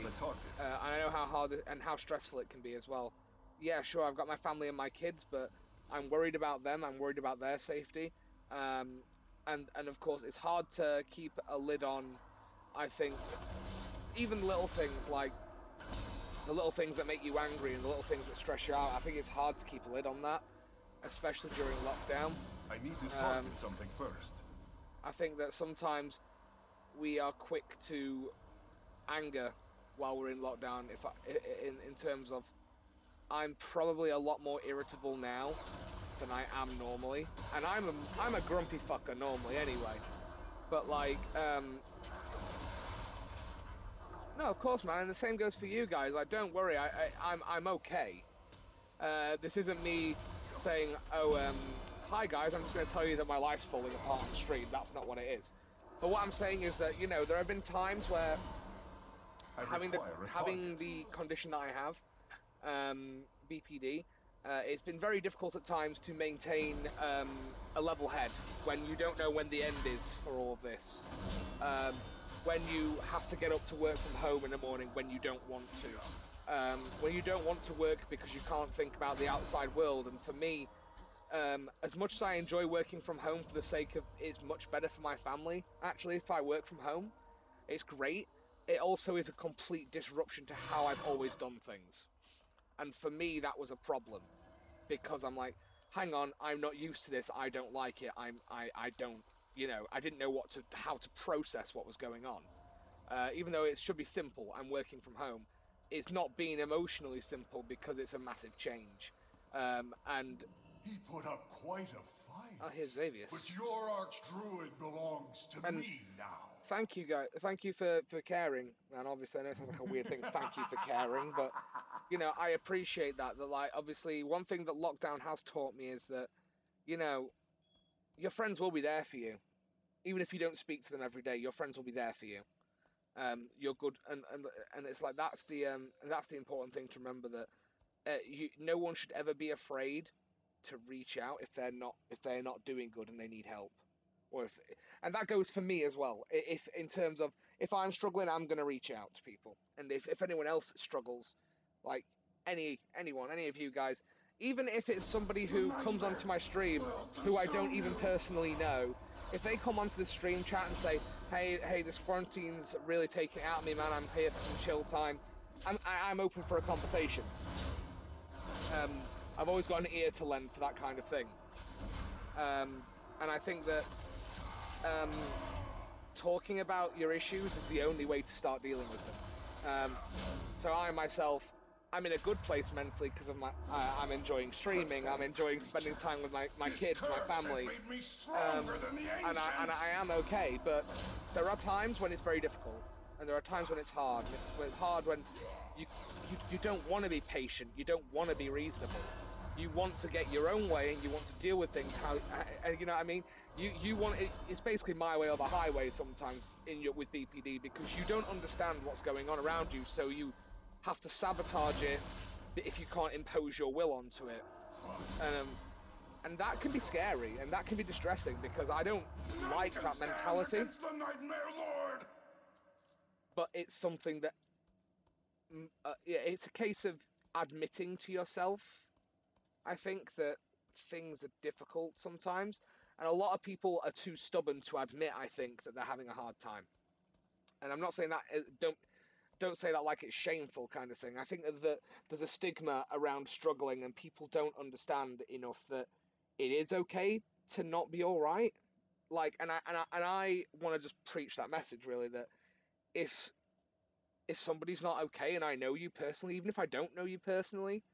I know how hard and how stressful it can be as well. Yeah, sure, I've got my family and my kids, but I'm worried about them. I'm worried about their safety. And of course, it's hard to keep a lid on, I think, even little things like the little things that make you angry and the little things that stress you out. I think it's hard to keep a lid on that, especially during lockdown. I need to target something first. I think that sometimes we are quick to anger while we're in lockdown. In terms of, I'm probably a lot more irritable now than I am normally, and I'm a grumpy fucker normally anyway. But like, no, of course, man. And the same goes for you guys. Like, don't worry, I'm okay. This isn't me saying, oh, hi guys, I'm just going to tell you that my life's falling apart on the stream. That's not what it is. But what I'm saying is that, you know, there have been times where having the condition that I have, BPD, it's been very difficult at times to maintain a level head when you don't know when the end is for all of this. When you have to get up to work from home in the morning when you don't want to. When you don't want to work because you can't think about the outside world. And for me, as much as I enjoy working from home for the sake of, it's much better for my family, actually, if I work from home. It's great. It also is a complete disruption to how I've always done things. And for me, that was a problem. Because I'm like, hang on, I'm not used to this, I don't like it, I don't, I didn't know how to process what was going on. Even though it should be simple, I'm working from home. It's not being emotionally simple because it's a massive change. And he put up quite a fight. Oh, here's Xavius. But your archdruid belongs to me now. Thank you, guys. Thank you for caring. And obviously, I know it sounds like a weird thing. Thank you for caring, but I appreciate that. That, like, obviously, one thing that lockdown has taught me is that, your friends will be there for you, even if you don't speak to them every day. Your friends will be there for you. You're good, and it's like that's the important thing to remember, that no one should ever be afraid to reach out if they're not doing good and they need help, and that goes for me as well. If in terms of if I'm struggling, I'm going to reach out to people, and if anyone else struggles, like any of you guys, even if it's somebody who comes onto my stream who I don't even personally know, if they come onto the stream chat and say, hey, this quarantine's really taking it out of me, man, I'm here for some chill time, I'm open for a conversation. I've always got an ear to lend for that kind of thing. And I think that talking about your issues is the only way to start dealing with them. So I myself, I'm in a good place mentally because of I'm enjoying streaming, I'm enjoying spending time with my kids, my family, and I am okay. But there are times when it's very difficult, and there are times when it's hard. And it's hard when you don't want to be patient, you don't want to be reasonable. You want to get your own way, and you want to deal with things you know what I mean? You want it's basically my way or the highway sometimes with BPD, because you don't understand what's going on around you, so you have to sabotage it if you can't impose your will onto it. And that can be scary, and that can be distressing, because I don't like that mentality. The Nightmare Lord. But it's something that it's a case of admitting to yourself, I think, that things are difficult sometimes, and a lot of people are too stubborn to admit, I think, that they're having a hard time. And I'm not saying that don't say that like it's shameful kind of thing. I think that there's a stigma around struggling, and people don't understand enough that it is okay to not be all right. Like, and I want to just preach that message, really, that if somebody's not okay, and I know you personally, even if I don't know you personally,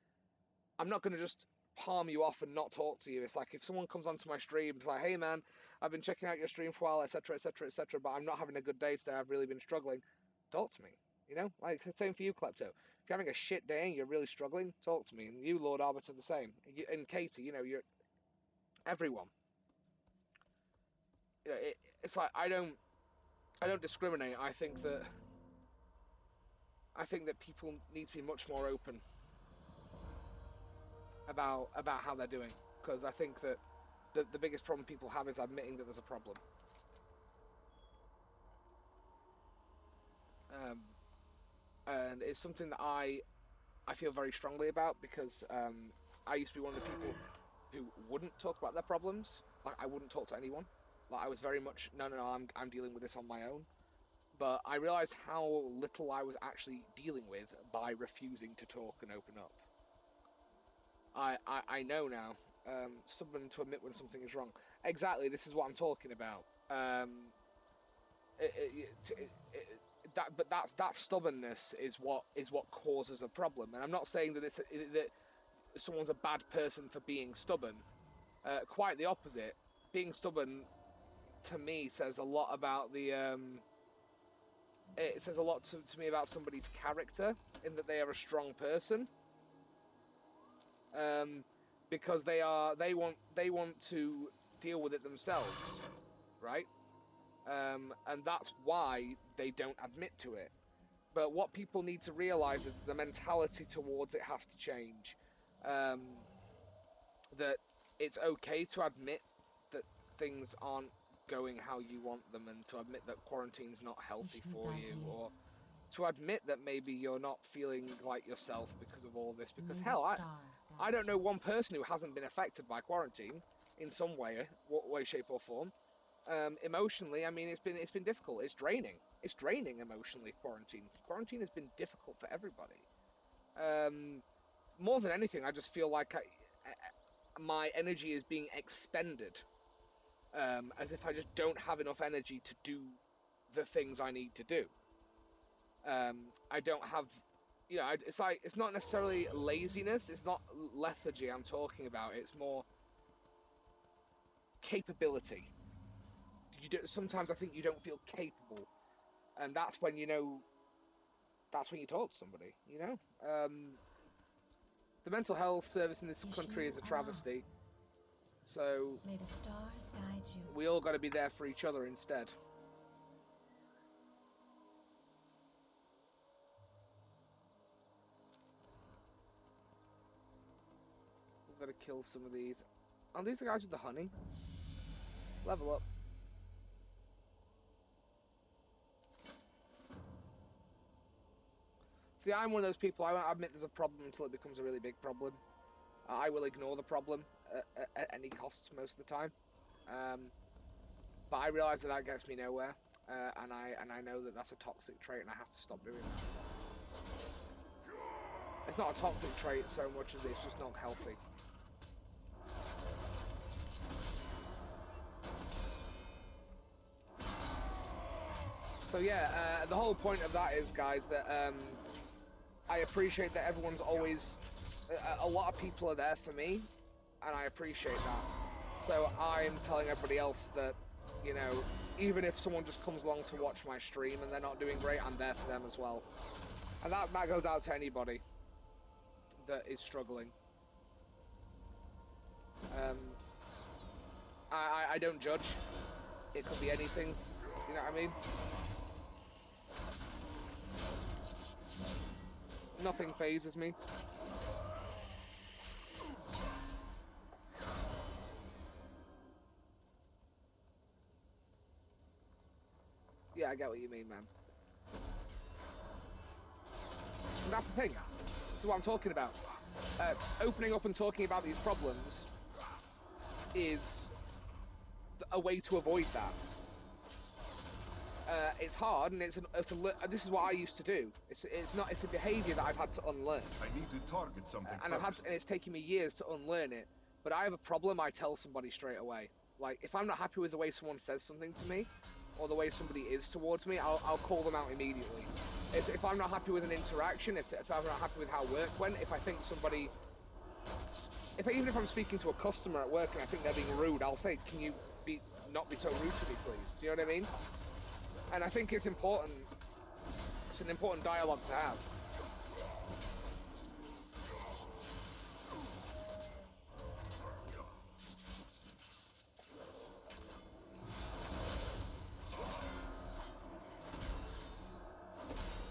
I'm not going to just palm you off and not talk to you. It's like if someone comes onto my stream, it's like, hey man, I've been checking out your stream for a while, etc., etc., etc., but I'm not having a good day today. I've really been struggling. Talk to me. Like the same for you, Klepto. If you're having a shit day and you're really struggling, talk to me. And you, Lord Arbiter, the same. And Katie, you're everyone. It's like I don't discriminate. I think that people need to be much more open about how they're doing, because I think that the biggest problem people have is admitting that there's a problem. And it's something that I feel very strongly about, because I used to be one of the people who wouldn't talk about their problems. Like, I wouldn't talk to anyone. Like, I was very much, no, I'm dealing with this on my own. But I realized how little I was actually dealing with by refusing to talk and open up. I know now, stubborn to admit when something is wrong. Exactly, this is what I'm talking about. That stubbornness is what causes a problem. And I'm not saying that that someone's a bad person for being stubborn. Quite the opposite. Being stubborn, to me, says a lot about it says a lot to me about somebody's character, in that they are a strong person. Because they want to deal with it themselves, right? And that's why they don't admit to it. But what people need to realize is the mentality towards it has to change. That it's okay to admit that things aren't going how you want them, and to admit that quarantine's not healthy for you, or to admit that maybe you're not feeling like yourself because of all this. Because hell, I don't know one person who hasn't been affected by quarantine in some way, shape, or form. Emotionally, I mean, it's been difficult. It's draining emotionally. Quarantine has been difficult for everybody. More than anything, I just feel like my energy is being expended as if I just don't have enough energy to do the things I need to do. I don't have, you know, it's like, it's not necessarily laziness, it's not lethargy I'm talking about, it's more capability. Sometimes I think you don't feel capable, and that's when, you know, that's when you talk to somebody, you know. The mental health service in this country is a travesty, so may the stars guide you. We all got to be there for each other instead. We've got to kill some of these. Aren't these the guys with the honey? Level up. See, I'm one of those people, I won't admit there's a problem until it becomes a really big problem. I will ignore the problem at any costs most of the time. But I realise that that gets me nowhere, and I know that that's a toxic trait, and I have to stop doing that. It's not a toxic trait so much as it's just not healthy. So yeah, the whole point of that is, guys, that I appreciate that everyone's always... a lot of people are there for me, and I appreciate that. So I'm telling everybody else that, you know, even if someone just comes along to watch my stream and they're not doing great, I'm there for them as well. And that goes out to anybody that is struggling. I don't judge. It could be anything, you know what I mean? Nothing phases me. Yeah, I get what you mean, man. And that's the thing. This is what I'm talking about. Opening up and talking about these problems is a way to avoid that. It's hard, and this is what I used to do. It's a behaviour that I've had to unlearn. I need to target something and it's taken me years to unlearn it. But I have a problem, I tell somebody straight away. Like, if I'm not happy with the way someone says something to me, or the way somebody is towards me, I'll call them out immediately. If I'm not happy with an interaction, if I'm not happy with how work went, if I think somebody... even if I'm speaking to a customer at work and I think they're being rude, I'll say, can you not be so rude to me, please? Do you know what I mean? And I think it's important. It's an important dialogue to have.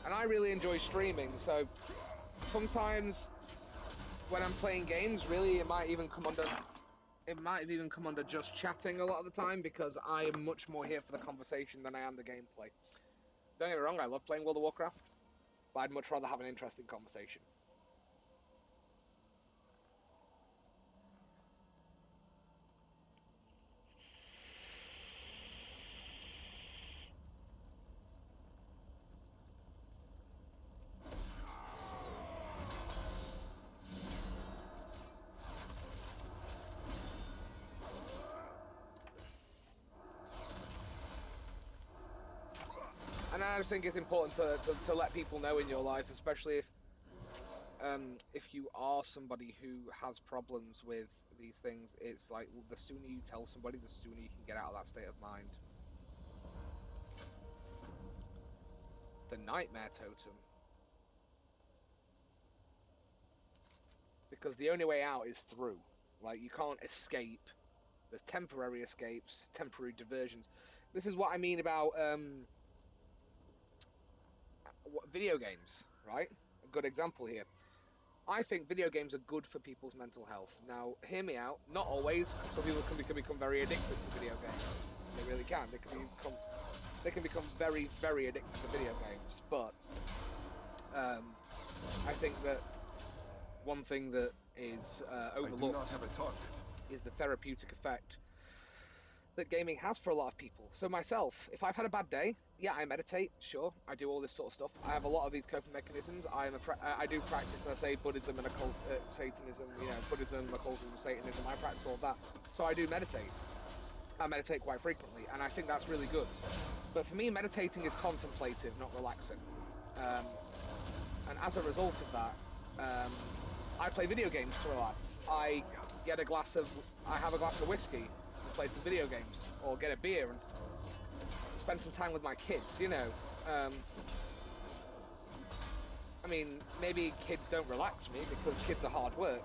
And I really enjoy streaming, so sometimes when I'm playing games, really it might even come under just chatting a lot of the time, because I am much more here for the conversation than I am the gameplay. Don't get me wrong, I love playing World of Warcraft, but I'd much rather have an interesting conversation. And I just think it's important to let people know in your life, especially if you are somebody who has problems with these things. It's like, the sooner you tell somebody, the sooner you can get out of that state of mind. The Nightmare Totem. Because the only way out is through. Like, you can't escape. There's temporary escapes, temporary diversions. This is what I mean about video games, right? A good example here. I think video games are good for people's mental health. Now, hear me out. Not always, because some people can become very addicted to video games. They really can. They can become very, very addicted to video games. But I think that one thing that is overlooked is the therapeutic effect that gaming has for a lot of people. So myself, if I've had a bad day, yeah, I meditate, sure, I do all this sort of stuff. I have a lot of these coping mechanisms. I do practice, let's say, Buddhism and Satanism, you know, Buddhism, occultism, Satanism. I practice all that. So I do meditate. I meditate quite frequently, and I think that's really good. But for me, meditating is contemplative, not relaxing. And as a result of that, I play video games to relax. I have a glass of whiskey and play some video games, or get a beer and spend some time with my kids, you know. I mean, maybe kids don't relax me because kids are hard work,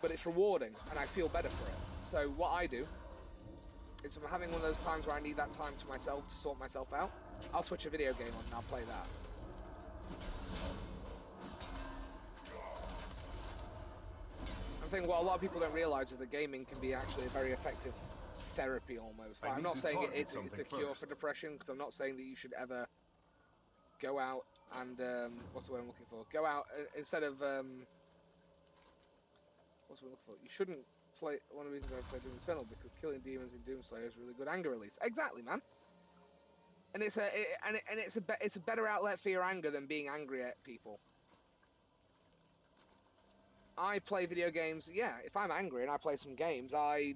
but it's rewarding and I feel better for it. So what I do is, if I'm having one of those times where I need that time to myself to sort myself out, I'll switch a video game on and I'll play that. I think what a lot of people don't realise is that gaming can be actually a very effective therapy almost. Like, I'm not saying it's a cure for depression, because I'm not saying that you should ever go out and what's the word I'm looking for? Go out instead of what's the word I'm looking for? You shouldn't play. One of the reasons I play Doom Eternal, because killing demons in Doomslayer is really good anger release. Exactly, man. And it's a better outlet for your anger than being angry at people. I play video games. Yeah, if I'm angry and I play some games, I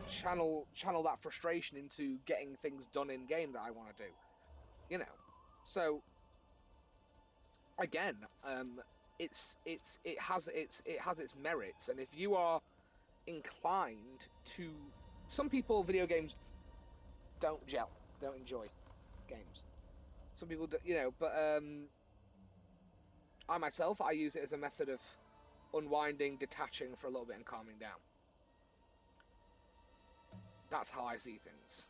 channel that frustration into getting things done in game that I want to do. You know, so again, it has its merits, and if you are inclined to, some people, video games don't enjoy games. Some people do, you know, but I myself, I use it as a method of unwinding, detaching for a little bit, and calming down. That's how I see things.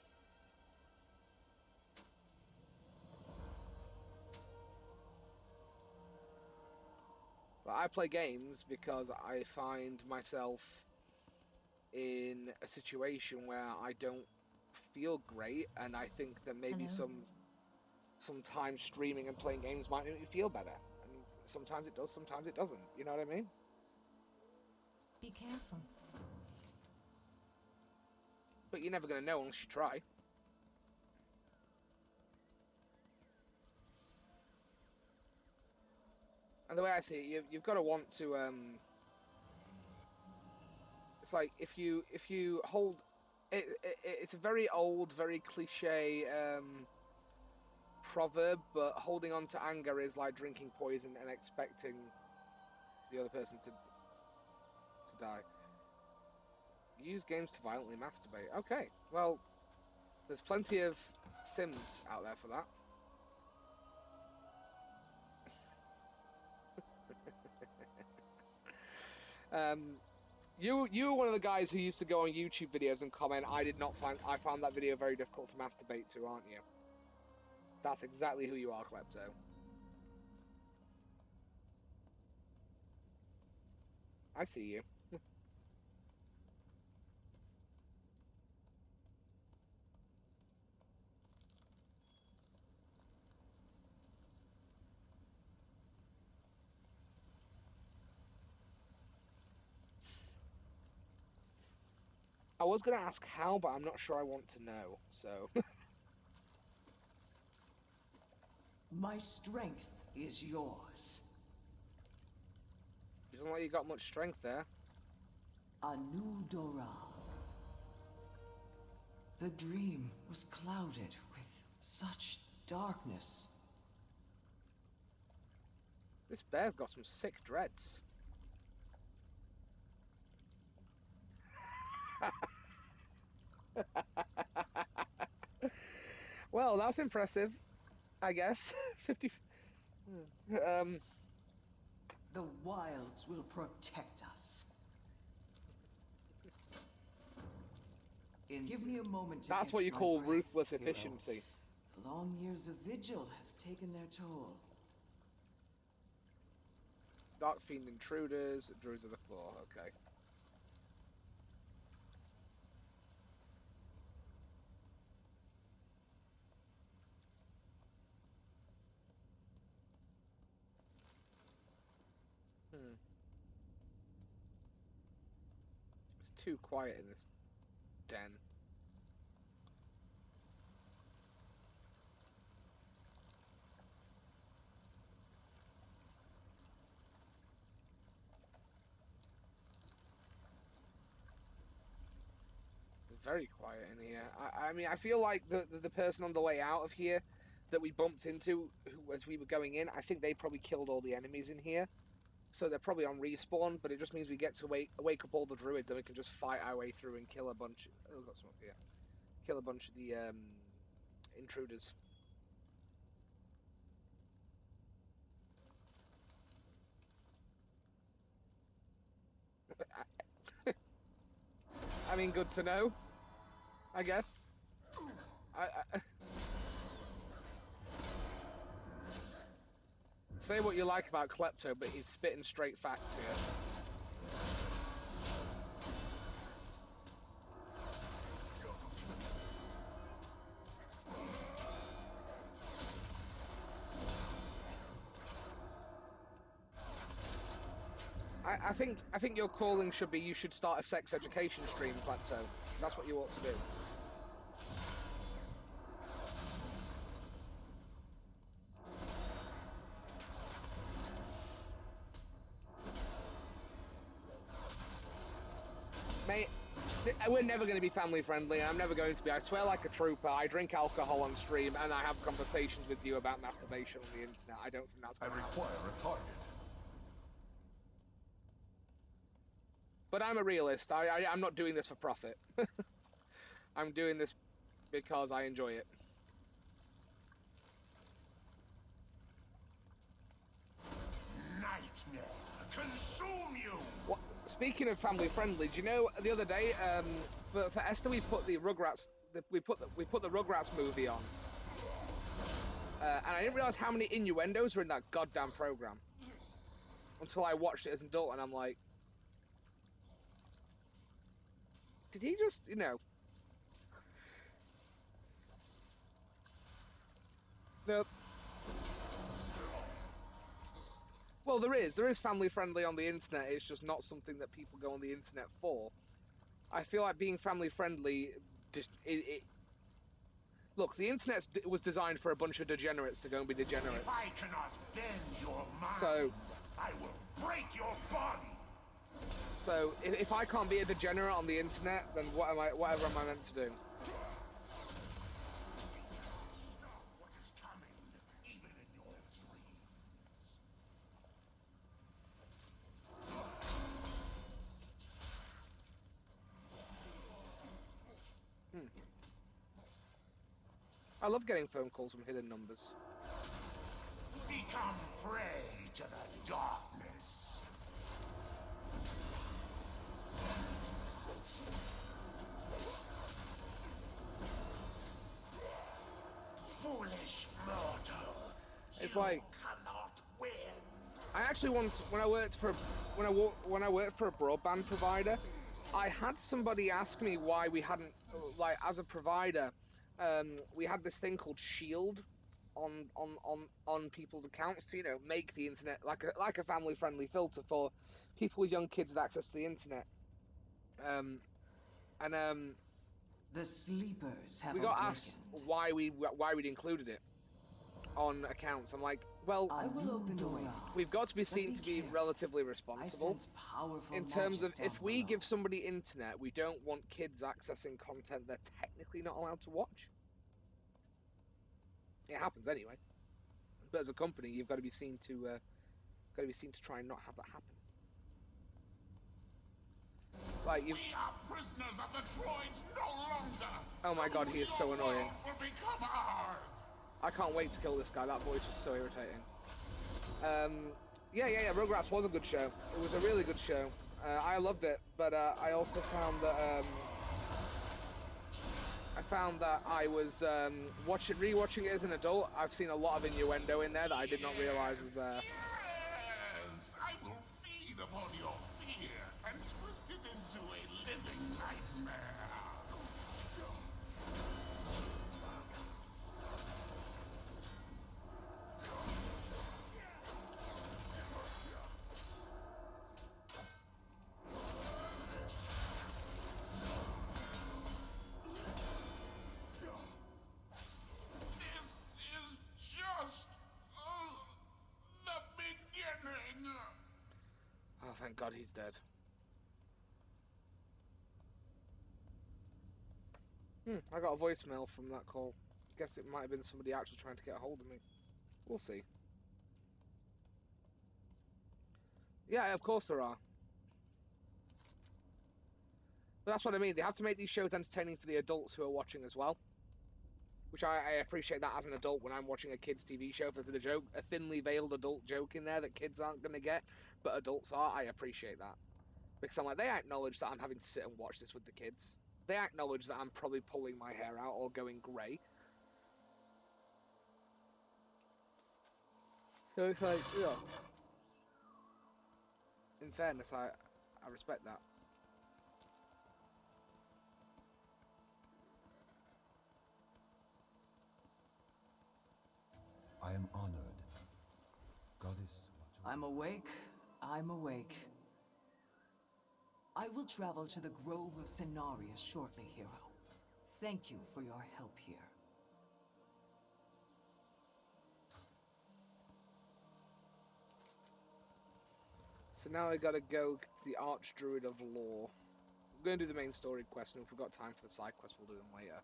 But I play games because I find myself in a situation where I don't feel great, and I think that maybe sometimes streaming and playing games might make me feel better. And sometimes it does, sometimes it doesn't. You know what I mean? Be careful. But you're never going to know unless you try. And the way I see it, you've got to want to. It's like if you hold. It's a very old, very cliche proverb, but holding on to anger is like drinking poison and expecting the other person to die. Use games to violently masturbate. Okay, well, there's plenty of Sims out there for that. You were one of the guys who used to go on YouTube videos and comment, I found that video very difficult to masturbate to, aren't you? That's exactly who you are, Klepto. I see you. I was going to ask how, but I'm not sure I want to know, so... My strength is yours. You don't like you got much strength there. A new Dora. The dream was clouded with such darkness. This bear's got some sick dreads. Well, that's impressive, I guess. 50... The wilds will protect us. Give me a moment to That's what you call ruthless efficiency. Long years of vigil have taken their toll. Dark Fiend Intruders, Druids of the Claw, okay. It's too quiet in this den. very quiet in here. I mean, I feel like the person on the way out of here that we bumped into as we were going in, I think they probably killed all the enemies in here. So they're probably on respawn, but it just means we get to wake up all the druids and we can just fight our way through and kill a bunch. Oh, we've got some up here. Kill a bunch of the intruders. I mean, good to know, I guess. Say what you like about Klepto, but he's spitting straight facts here. I think your calling should be you should start a sex education stream, Klepto. That's what you ought to do. Mate, we're never going to be family friendly. I'm never going to be. I swear like a trooper. I drink alcohol on stream and I have conversations with you about masturbation on the internet. I don't think that's going to happen. I require a target. But I'm a realist. I'm not doing this for profit. I'm doing this because I enjoy it. Nightmare, consume you! What? Speaking of family friendly, do you know the other day for Esther we put the Rugrats we put the Rugrats movie on, and I didn't realize how many innuendos were in that goddamn program until I watched it as an adult, and I'm like, did he just, you know? Nope. Well, there is family friendly on the internet. It's just not something that people go on the internet for. I feel like being family friendly, just look, the internet was designed for a bunch of degenerates to go and be degenerates. If I cannot bend your mind, so I will break your body. So if I can't be a degenerate on the internet, then whatever am I meant to do? Stop what is coming, even in your dreams. I love getting phone calls from hidden numbers. Become prey to the darkness. Foolish mortal. It's you like cannot win. I actually once, when I worked for a broadband provider, I had somebody ask me why we hadn't, like, as a provider, we had this thing called Shield on people's accounts to, you know, make the internet like a family friendly filter for people with young kids with access to the internet. The sleepers have we got awakened. asked why we'd included it on accounts. I'm like, well, I will open the way. We've got to be seen to be relatively responsible in terms of if we give somebody internet, we don't want kids accessing content they're technically not allowed to watch. It happens anyway, but as a company, you've got to be seen to try and not have that happen. Like we are prisoners of the droids no longer. Oh my god, he is so annoying. Will become ours. I can't wait to kill this guy. That voice was so irritating. Yeah. Rugrats was a good show. It was a really good show. I loved it, but I also found that I was rewatching it as an adult. I've seen a lot of innuendo in there that I did not realize was there. Yes, I will feed upon your fear and twist it into a living nightmare. Oh, thank God he's dead. I got a voicemail from that call. Guess it might have been somebody actually trying to get a hold of me. We'll see. Yeah, of course there are. But that's what I mean. They have to make these shows entertaining for the adults who are watching as well. Which I appreciate that as an adult when I'm watching a kids' TV show. If there's a joke, a thinly veiled adult joke in there that kids aren't going to get, but adults are, I appreciate that. Because I'm like, they acknowledge that I'm having to sit and watch this with the kids. They acknowledge that I'm probably pulling my hair out or going grey. So it's like, yeah. In fairness, I respect that. I am honored. Goddess. I'm awake. I'm awake. I will travel to the Grove of Cenarius shortly, hero. Thank you for your help here. So now I gotta go to the Archdruid of Lore. I'm gonna do the main story quest, and if we've got time for the side quests, we'll do them later.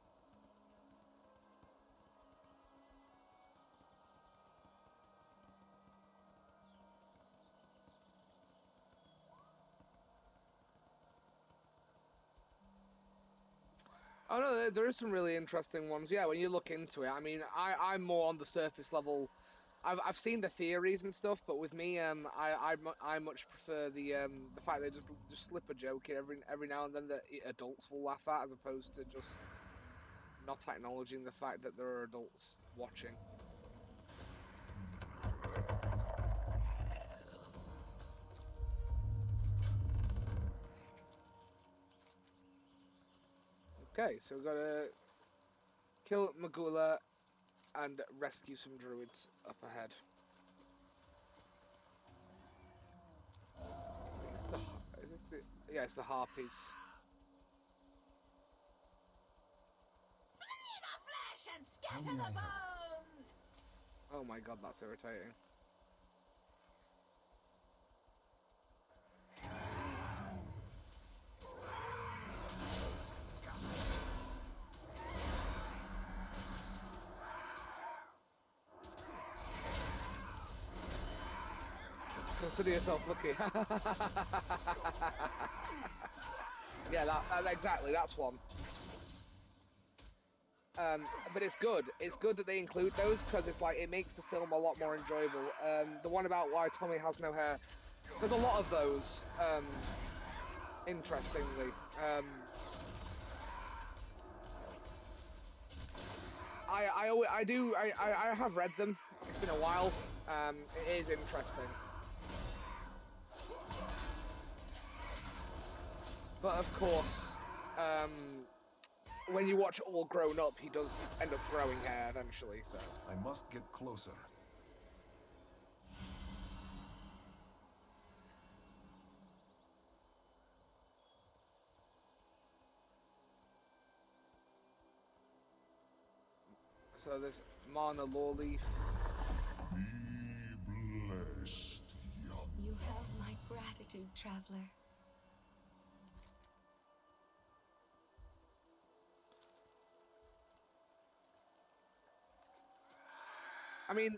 Oh no, there is some really interesting ones. Yeah, when you look into it, I mean, I'm more on the surface level. I've seen the theories and stuff, but with me, I much prefer the fact they just slip a joke in every now and then that adults will laugh at, as opposed to just not acknowledging the fact that there are adults watching. Okay, so we've got to kill Magula and rescue some druids up ahead. Yeah, it's the harpies. Flee the flesh and scatter the bones! Oh my god, that's irritating. Consider yourself lucky. Yeah, exactly, that's one. But it's good. It's good that they include those, because it's like, it makes the film a lot more enjoyable. The one about why Tommy has no hair, there's a lot of those, interestingly. I have read them. It's been a while. It is interesting. But of course, when you watch All Grown Up, he does end up growing hair eventually, so... I must get closer. So there's Mana Lawleaf. Be blessed, young. You have my gratitude, traveler. I mean,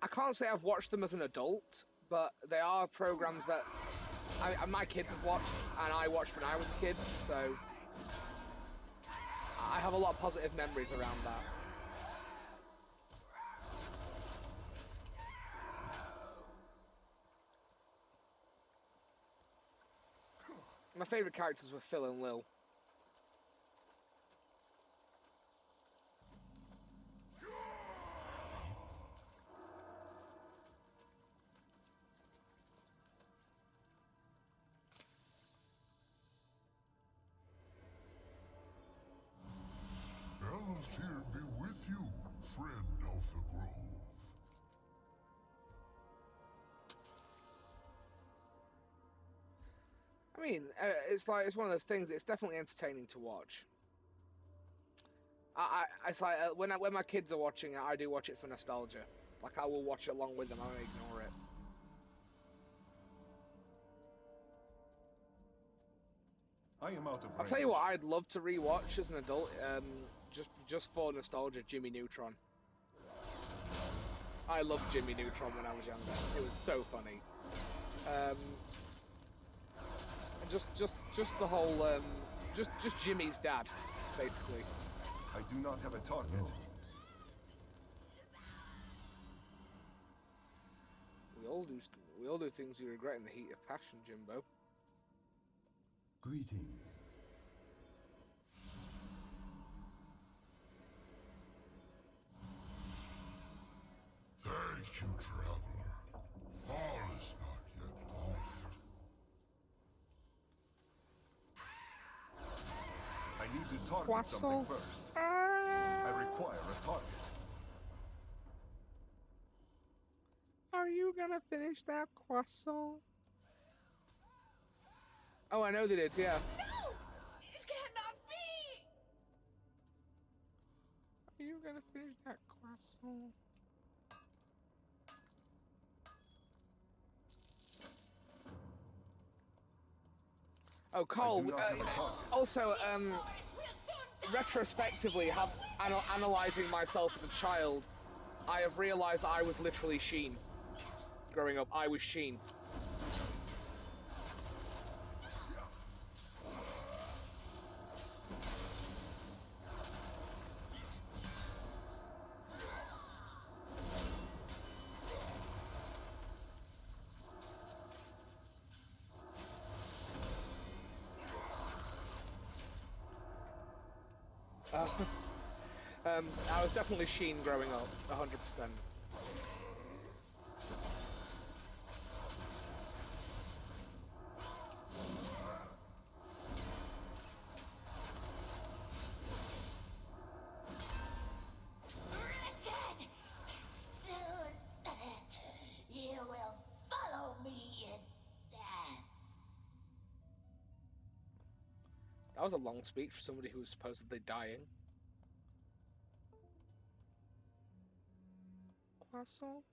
I can't say I've watched them as an adult, but they are programs that my kids have watched, and I watched when I was a kid, so I have a lot of positive memories around that. My favourite characters were Phil and Lil. Here be with you, friend of the grove. I mean, it's one of those things. It's definitely entertaining to watch. It's like when my kids are watching it, I do watch it for nostalgia. Like, I will watch it along with them. I don't ignore it. I am out of range. I'll tell you what, I'd love to rewatch as an adult, just for nostalgia, Jimmy Neutron. I loved Jimmy Neutron when I was younger. It was so funny. And just the whole, just Jimmy's dad, basically. I do not have a target. We all do things we regret in the heat of passion, Jimbo. Greetings. Thank you, traveler. All is not yet lost. I need to target something first. I require a target. Are you gonna finish that croissant? Oh, I know they did, yeah. No! It cannot be! Are you gonna finish that croissant? Oh, Cole, also, retrospectively, analysing myself as a child, I have realised I was literally Sheen. Growing up, I was Sheen. I was definitely Sheen growing up, 100%. Richard! Soon, you will follow me in death. That was a long speech for somebody who was supposedly dying. Croissant?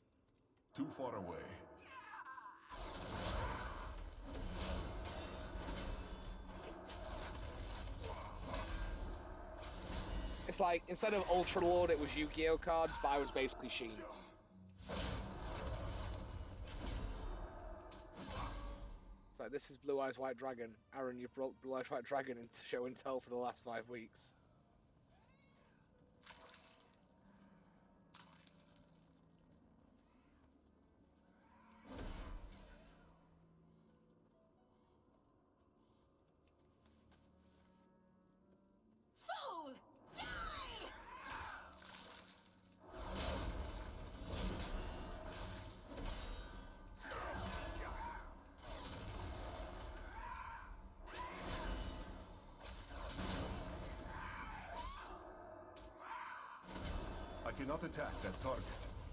Too far away. It's like, instead of Ultra Lord, it was Yu-Gi-Oh cards, but I was basically Sheen. It's like, this is Blue Eyes White Dragon. Aaron, you've brought Blue Eyes White Dragon into show and tell for the last 5 weeks. Fool! Die! I cannot attack that target.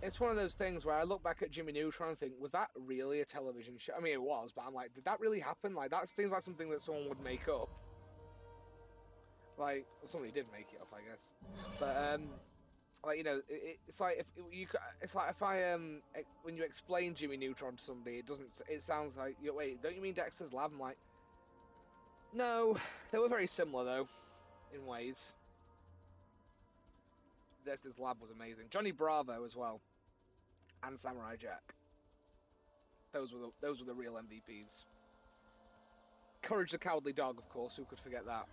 It's one of those things where I look back at Jimmy Neutron and think, was that really a television show? I mean, it was, but I'm like, did that really happen? Like, that seems like something that someone would make up. Like, well, somebody did make it up, I guess. But, like, you know, it's like it's like if I when you explain Jimmy Neutron to somebody, it sounds like, wait, don't you mean Dexter's Lab? I'm like, no, they were very similar though, in ways. Dexter's Lab was amazing. Johnny Bravo as well, and Samurai Jack. Those were the real MVPs. Courage the Cowardly Dog, of course. Who could forget that?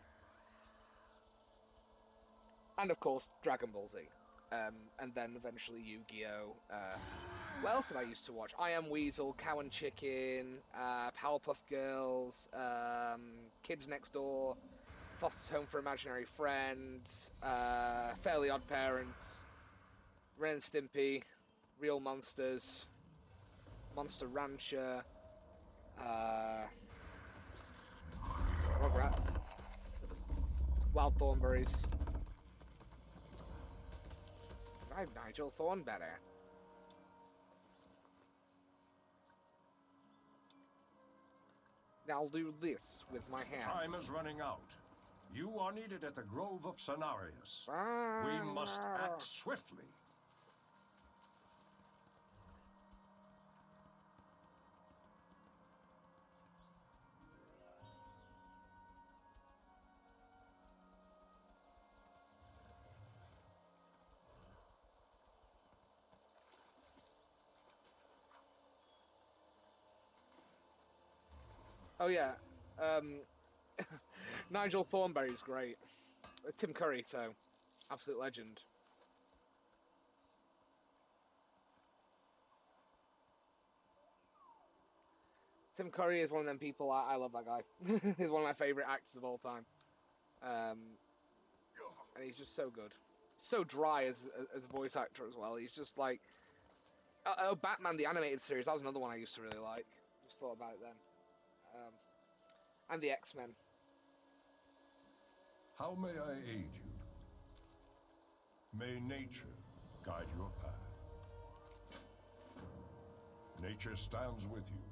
And of course, Dragon Ball Z. And then eventually Yu-Gi-Oh! What else did I used to watch? I Am Weasel, Cow and Chicken, Powerpuff Girls, Kids Next Door, Foster's Home for Imaginary Friends, Fairly Odd Parents, Ren and Stimpy, Real Monsters, Monster Rancher, Rugrats, Wild Thornberries. I'm Nigel Thornberry. I'll do this with my hands. Time is running out. You are needed at the Grove of Cenarius. We must act swiftly. Oh yeah, Nigel Thornberry's great. Tim Curry, so absolute legend. Tim Curry is one of them people. I love that guy. He's one of my favorite actors of all time, and he's just so good. So dry as a voice actor as well. He's just like Batman the animated series. That was another one I used to really like. Just thought about it then, and the X-Men. How may I aid you? May nature guide your path. Nature stands with you.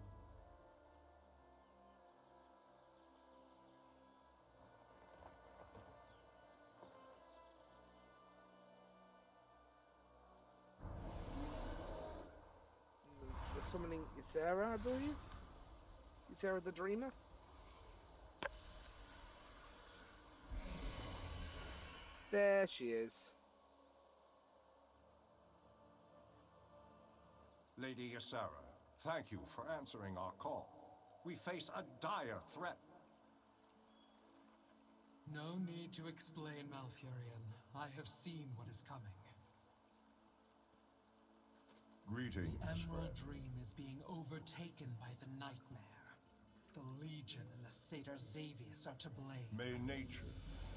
We're summoning Ysera, I believe. Ysera the Dreamer. There she is. Lady Ysera, thank you for answering our call. We face a dire threat. No need to explain, Malfurion. I have seen what is coming. Greetings, The Emerald friend. Dream is being overtaken by the Nightmare. The Legion and the Satyr Xavius are to blame. May nature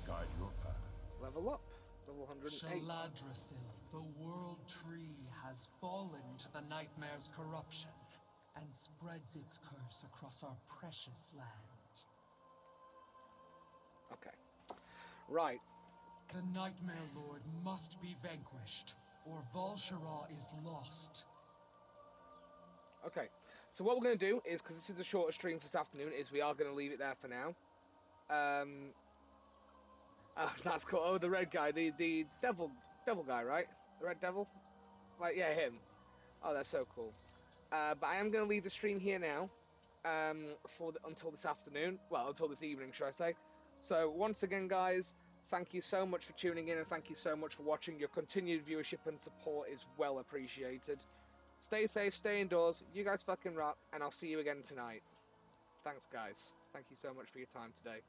guide your path. Level up. Level 108. Shaladrasil, the World Tree, has fallen to the Nightmare's corruption and spreads its curse across our precious land. Okay. Right. The Nightmare Lord must be vanquished, or Val'Sharah is lost. Okay. So what we're going to do is, because this is the shorter stream for this afternoon, is we are going to leave it there for now. That's cool. Oh, the red guy, the devil guy, right? The red devil? Like, yeah, him. Oh, that's so cool. But I am going to leave the stream here now, until this afternoon. Well, until this evening, should I say. So, once again, guys, thank you so much for tuning in, and thank you so much for watching. Your continued viewership and support is well appreciated. Stay safe, stay indoors, you guys fucking rock, and I'll see you again tonight. Thanks, guys. Thank you so much for your time today.